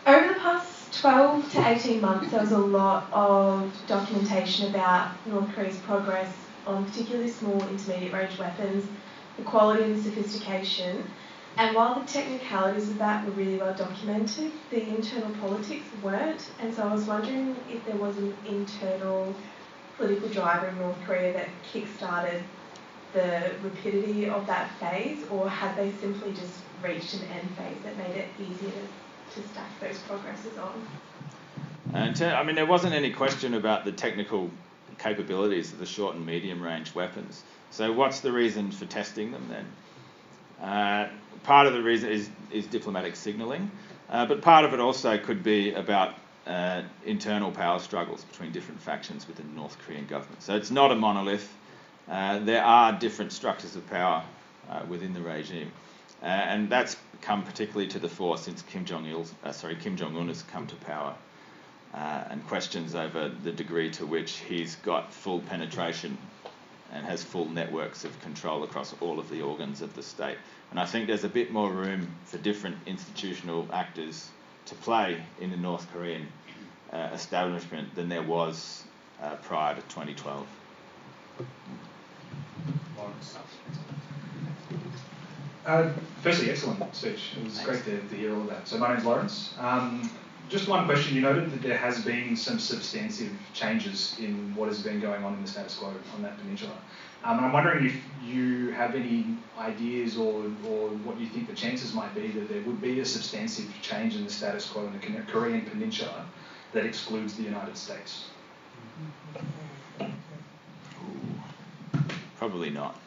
Speaker 4: Over the past 12 to 18 months, there was a lot of documentation about North Korea's progress on particularly small intermediate range weapons, the quality and the sophistication. And while the technicalities of that were really well documented, the internal politics weren't. And so I was wondering if there was an internal political driver in North Korea that kick-started the rapidity of that phase, or had they simply just reached an end phase that made it easier to stack those progresses on?
Speaker 2: And there wasn't any question about the technical capabilities of the short and medium range weapons. So what's the reason for testing them then? Part of the reason is diplomatic signalling, but part of it also could be about internal power struggles between different factions within the North Korean government. So it's not a monolith. There are different structures of power within the regime, and that's come particularly to the fore since Kim Jong Un has come to power, and questions over the degree to which he's got full penetration and has full networks of control across all of the organs of the state. And I think there's a bit more room for different institutional actors to play in the North Korean establishment than there was prior to 2012.
Speaker 5: Firstly, excellent speech. It was great to hear all of that. So my name's Lawrence. Just one question. You noted that there has been some substantive changes in what has been going on in the status quo on that peninsula. And I'm wondering if you have any ideas or what you think the chances might be that there would be a substantive change in the status quo in the Korean Peninsula that excludes the United States.
Speaker 2: Probably not.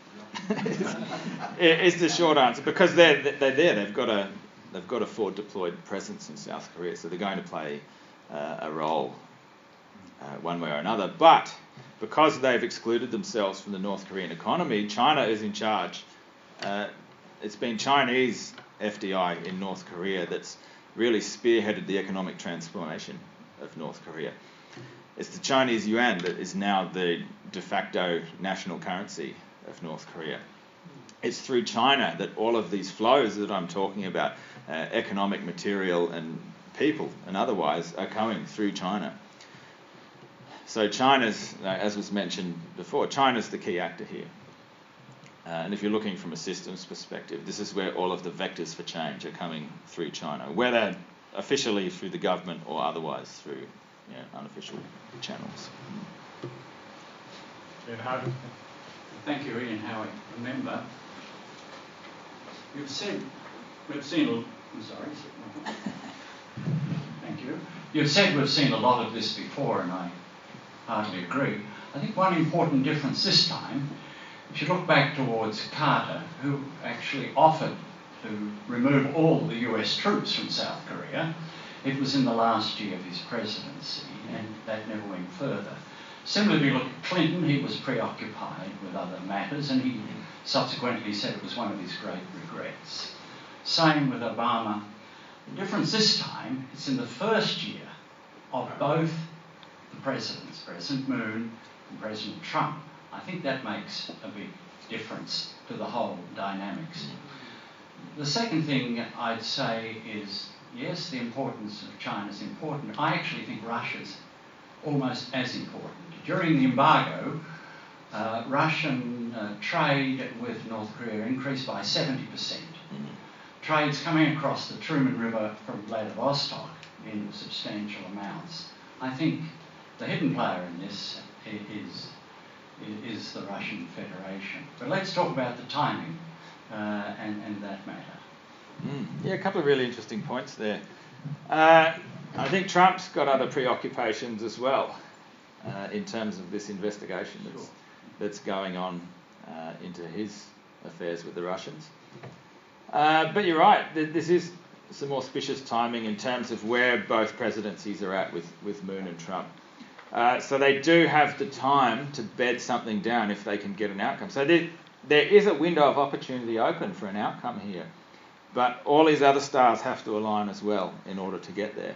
Speaker 2: It's the short answer, because they're there. They've got a forward deployed presence in South Korea, so they're going to play a role one way or another. But because they've excluded themselves from the North Korean economy, China is in charge. It's been Chinese FDI in North Korea that's really spearheaded the economic transformation of North Korea. It's the Chinese yuan that is now the de facto national currency of North Korea. It's through China that all of these flows that I'm talking about, economic, material and people and otherwise, are coming through China. So China's, as was mentioned before, China's the key actor here. And if you're looking from a systems perspective, this is where all of the vectors for change are coming through China, whether officially through the government or otherwise through unofficial channels.
Speaker 1: Ian Howard.
Speaker 6: Thank you, Ian Howard, a member. We've seen. I'm sorry. Thank you. You've said we've seen a lot of this before, and I hardly agree. I think one important difference this time if you look back towards Carter, who actually offered to remove all the US troops from South Korea, it was in the last year of his presidency, and that never went further. Similarly, look at Clinton, he was preoccupied with other matters, and he subsequently said it was one of his great regrets. Same with Obama. The difference this time, it's in the first year of both the presidents, President Moon and President Trump. I think that makes a big difference to the whole dynamics. The second thing I'd say is, yes, the importance of China is important. I actually think Russia's almost as important. During the embargo, Russian trade with North Korea increased by 70%. Trade's coming across the Truman River from Vladivostok in substantial amounts. I think the hidden player in this is the Russian Federation. But let's talk about the timing and that matter.
Speaker 2: Yeah, a couple of really interesting points there. I think Trump's got other preoccupations as well in terms of this investigation that's going on into his affairs with the Russians. But you're right, this is some auspicious timing in terms of where both presidencies are at with Moon and Trump. So they do have the time to bed something down if they can get an outcome. So there is a window of opportunity open for an outcome here. But all these other stars have to align as well in order to get there.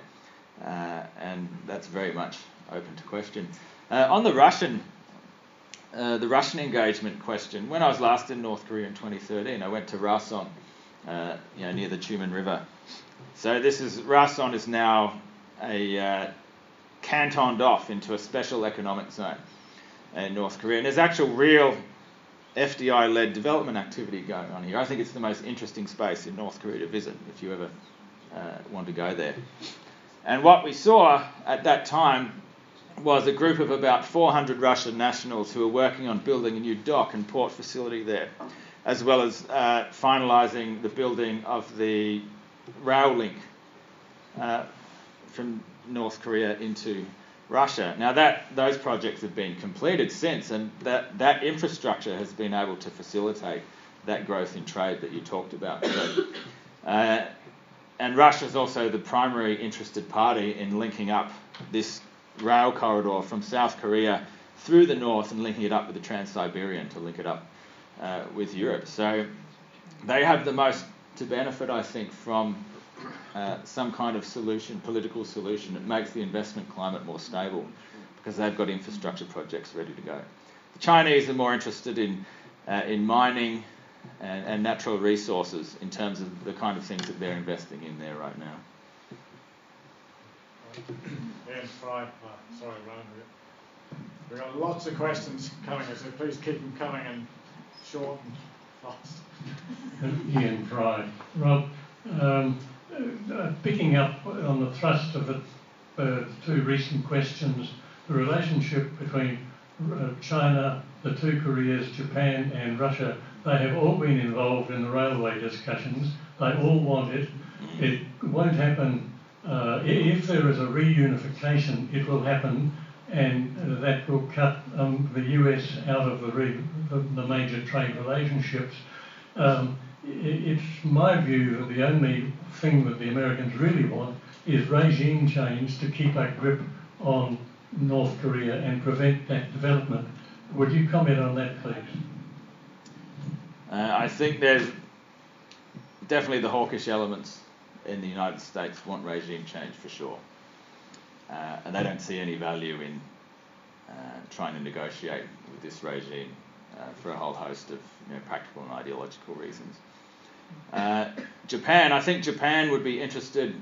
Speaker 2: And that's very much open to question. On the Russian engagement question, when I was last in North Korea in 2013, I went to Rason, near the Truman River. So Rason is now cantoned off into a special economic zone in North Korea. And there's actual real FDI-led development activity going on here. I think it's the most interesting space in North Korea to visit if you ever want to go there. And what we saw at that time was a group of about 400 Russian nationals who were working on building a new dock and port facility there, as well as finalising the building of the rail link from North Korea into Russia. Now those projects have been completed since, and that infrastructure has been able to facilitate that growth in trade that you talked about. And Russia is also the primary interested party in linking up this rail corridor from South Korea through the north and linking it up with the Trans-Siberian to link it up with Europe. So they have the most to benefit, I think, from some kind of solution, political solution that makes the investment climate more stable because they've got infrastructure projects ready to go. The Chinese are more interested in mining and natural resources in terms of the kind of things that they're investing in there right now.
Speaker 1: Yes, right. Sorry, Rowan. We've got lots of questions coming, so please keep them coming and short and fast.
Speaker 7: Ian Fry. Rob, picking up on the thrust of the two recent questions, the relationship between China, the two Koreas, Japan and Russia, they have all been involved in the railway discussions. They all want it. It won't happen. If there is a reunification, it will happen, and that will cut the US out of the major trade relationships. It's my view that the only thing that the Americans really want is regime change to keep a grip on North Korea and prevent that development. Would you comment on that, please?
Speaker 2: I think there's definitely the hawkish elements in the United States want regime change for sure. And they don't see any value in trying to negotiate with this regime for a whole host of practical and ideological reasons. Japan, I think Japan would be interested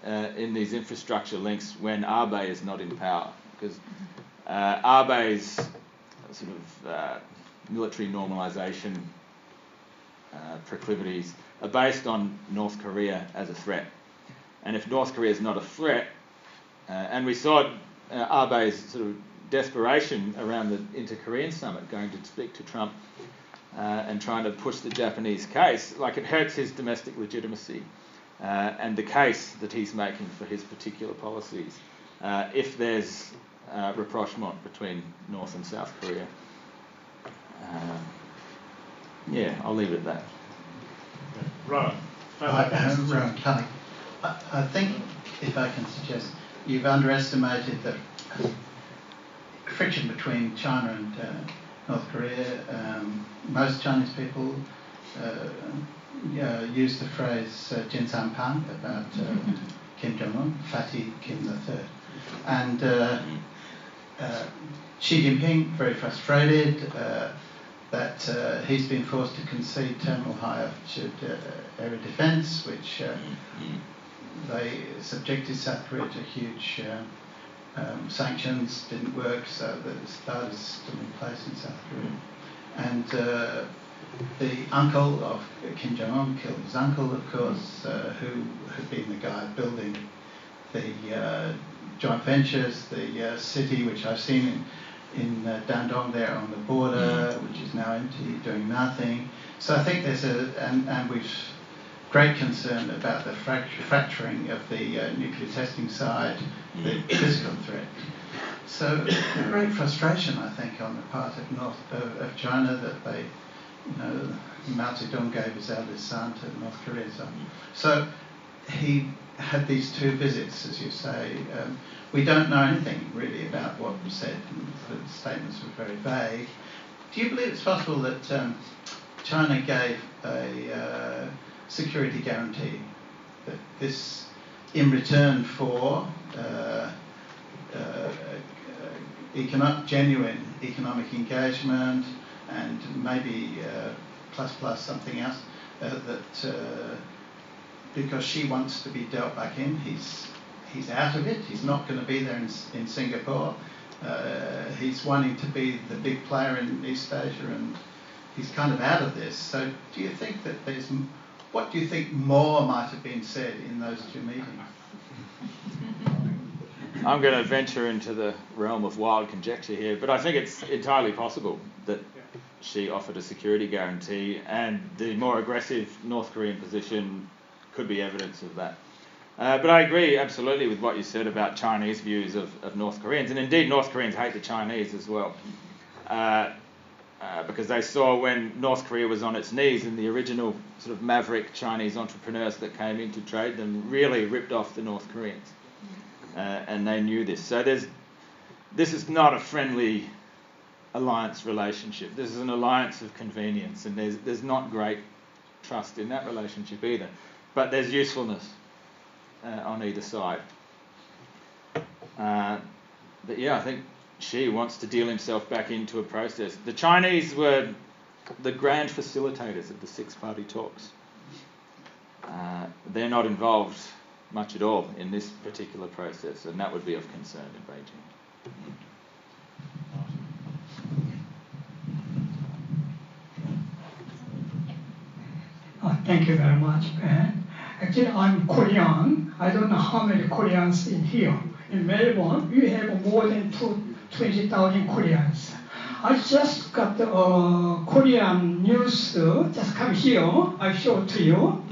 Speaker 2: in these infrastructure links when Abe is not in power, because Abe's sort of military normalization proclivities are based on North Korea as a threat. And if North Korea is not a threat, and we saw Abe's sort of desperation around the inter-Korean summit going to speak to Trump and trying to push the Japanese case, like it hurts his domestic legitimacy and the case that he's making for his particular policies if there's rapprochement between North and South Korea. Yeah, I'll leave it at that.
Speaker 1: Rowan.
Speaker 3: Rowan Kelly. I think, if I can suggest, you've underestimated the friction between China and North Korea. Most Chinese people use the phrase Jinsang Pan about Kim Jong Un, Fatty Kim III. And Xi Jinping, very frustrated that he's been forced to concede terminal high altitude area defence, which they subjected South Korea to huge sanctions, didn't work, so the START is still in place in South Korea. And the uncle of Kim Jong Un killed his uncle, of course, who had been the guy building the joint ventures, the city which I've seen in Dandong there on the border, which is now empty, doing nothing. So I think there's and we've great concern about the fracturing of the nuclear testing side, the physical threat. So great frustration, I think, on the part of China that they, Mao Zedong gave his eldest son to North Korea. So he had these two visits, as you say. We don't know anything really about what was said, and the statements were very vague. Do you believe it's possible that China gave a security guarantee that this, in return for genuine economic engagement and maybe plus something else, that because Xi wants to be dealt back in, he's out of it, he's not going to be there in Singapore, he's wanting to be the big player in East Asia, and he's kind of out of this. So do you think that what do you think more might have been said in those two meetings?
Speaker 2: I'm going to venture into the realm of wild conjecture here, but I think it's entirely possible that Xi offered a security guarantee, and the more aggressive North Korean position could be evidence of that. But I agree absolutely with what you said about Chinese views of North Koreans, and indeed North Koreans hate the Chinese as well, because they saw when North Korea was on its knees and the original sort of maverick Chinese entrepreneurs that came in to trade them really ripped off the North Koreans, and they knew this. So this is not a friendly alliance relationship. This is an alliance of convenience, and there's not great trust in that relationship either. But there's usefulness on either side. But yeah, I think Xi wants to deal himself back into a process. The Chinese were the grand facilitators of the six-party talks. They're not involved much at all in this particular process, and that would be of concern in Beijing.
Speaker 8: Thank you very much, Ben. Actually, I'm Korean. I don't know how many Koreans in here. In Melbourne, we have more than 20,000 Koreans. I just got the Korean news just come here. I show to you.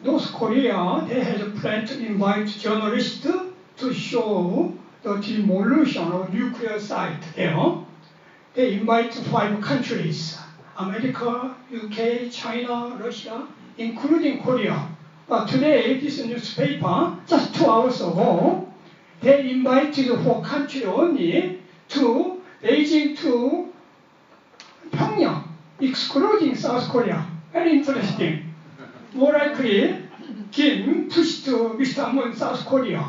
Speaker 8: North Korea, they had a plan to invite journalists to show the demolition of nuclear site there. They invite 5 countries: America, UK, China, Russia, including Korea. But today, this newspaper, just 2 hours ago, they invited 4 countries only to Beijing to Pyongyang, excluding South Korea. Very interesting. More likely, Kim pushed Mr. Moon South Korea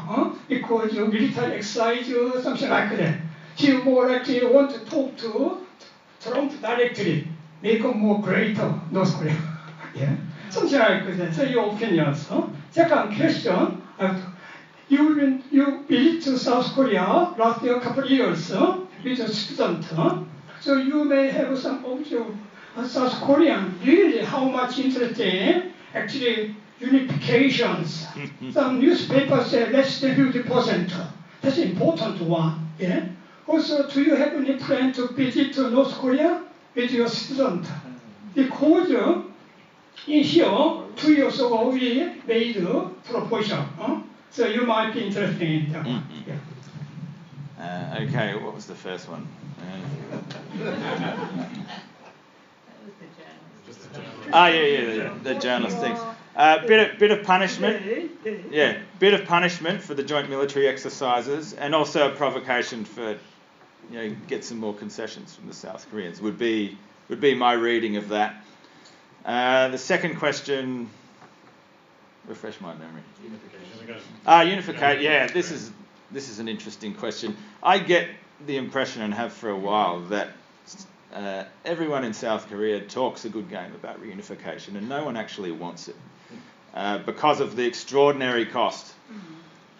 Speaker 8: because of military exercise or something like that. He more likely want to talk to Trump directly, make him more greater North Korea. Yeah. Something like that. So your opinions. Second question, you visit to South Korea last year, couple of years with a student. So you may have some observe South Korean really how much interest in actually unifications. Some newspapers say less than 50%. That's an important one. Yeah. Also, do you have any plan to visit to North Korea with your student? Because in here, 2 years ago, we made a proposal. So you might be interested in that one. Yeah.
Speaker 2: Okay, what was the first one? The journalist things. Bit of punishment. Yeah, bit of punishment for the joint military exercises, and also a provocation for, get some more concessions from the South Koreans would be my reading of that. The second question, refresh my memory. Unification. Yeah, this is an interesting question. I get the impression, and have for a while, that everyone in South Korea talks a good game about reunification, and no one actually wants it because of the extraordinary cost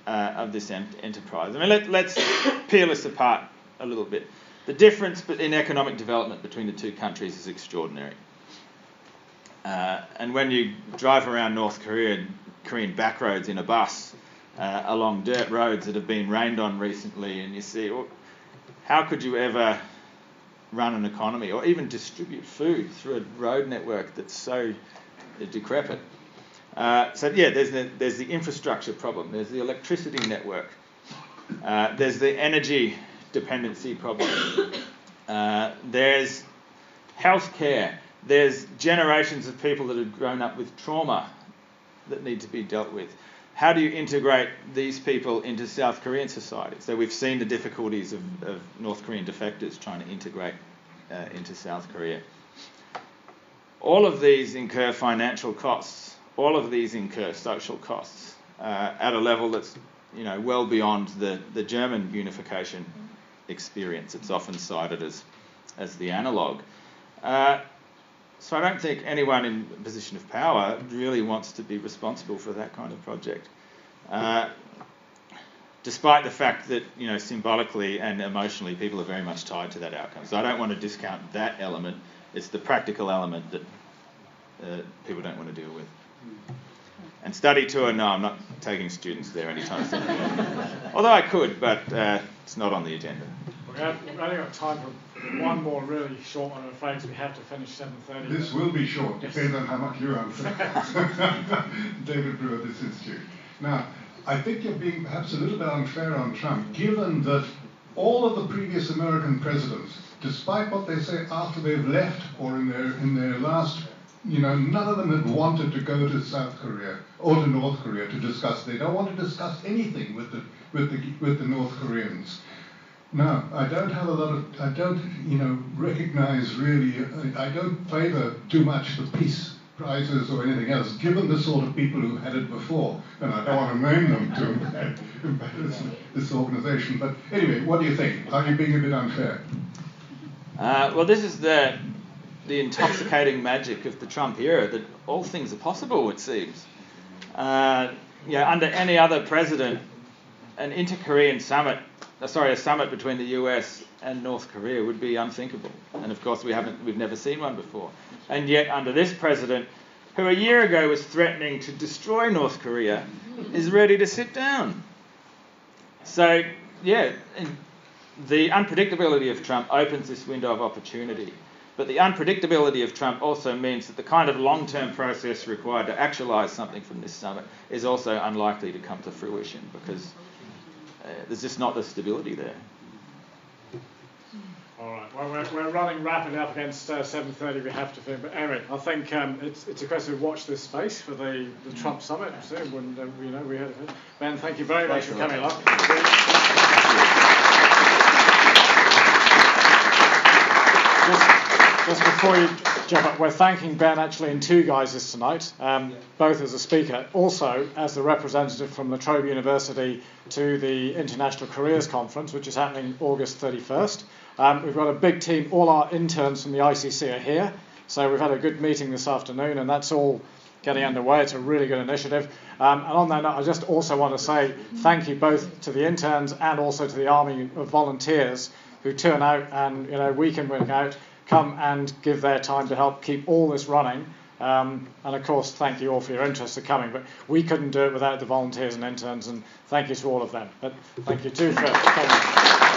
Speaker 2: of this enterprise. I mean, let's peel this apart a little bit. The difference in economic development between the two countries is extraordinary. And when you drive around North Korean backroads in a bus along dirt roads that have been rained on recently, and you see, well, how could you ever run an economy or even distribute food through a road network that's so decrepit? There's the infrastructure problem. There's the electricity network. There's the energy dependency problem. There's healthcare. There's generations of people that have grown up with trauma that need to be dealt with. How do you integrate these people into South Korean society? So we've seen the difficulties of North Korean defectors trying to integrate into South Korea. All of these incur financial costs. All of these incur social costs at a level that's well beyond the German unification experience. It's often cited as the analogue. So I don't think anyone in a position of power really wants to be responsible for that kind of project, despite the fact that symbolically and emotionally people are very much tied to that outcome. So I don't want to discount that element. It's the practical element that people don't want to deal with. And study tour, no, I'm not taking students there anytime soon. Although I could, but it's not on the agenda.
Speaker 1: We've only got time for one more really short one, I'm afraid, because we have to finish 7:30.
Speaker 9: This will be short, depends on how much you answer. David Brewer, this institute. Now, I think you're being perhaps a little bit unfair on Trump, given that all of the previous American presidents, despite what they say after they've left or in their last, none of them had wanted to go to South Korea or to North Korea to discuss. They don't want to discuss anything with the North Koreans. No, I don't recognize really, I don't favor too much the peace prizes or anything else, given the sort of people who had it before, and I don't want to name them to embarrass this organization. But anyway, what do you think? Are you being a bit unfair?
Speaker 2: Well, this is the intoxicating magic of the Trump era, that all things are possible, it seems. Under any other president, an inter-Korean summit, a summit between the US and North Korea would be unthinkable. And of course we've never seen one before. And yet under this president, who a year ago was threatening to destroy North Korea, is ready to sit down. So, the unpredictability of Trump opens this window of opportunity. But the unpredictability of Trump also means that the kind of long-term process required to actualise something from this summit is also unlikely to come to fruition, because there's just not the stability there.
Speaker 1: All right. Well, we're running rapidly up against 7:30. We have to finish. But anyway, I think it's a question of watch this space for the Trump summit soon. When we had it. Ben, thank you very much for coming along. Just before you jump up, we're thanking Ben actually in two guises tonight, both as a speaker, also as the representative from La Trobe University to the International Careers Conference, which is happening August 31st. We've got a big team. All our interns from the ICC are here, so we've had a good meeting this afternoon, and that's all getting underway. It's a really good initiative. And on that note, I just also want to say thank you both to the interns and also to the army of volunteers who turn out and week in, week out, come and give their time to help keep all this running. And of course, thank you all for your interest in coming. But we couldn't do it without the volunteers and interns, and thank you to all of them. But thank you too for coming.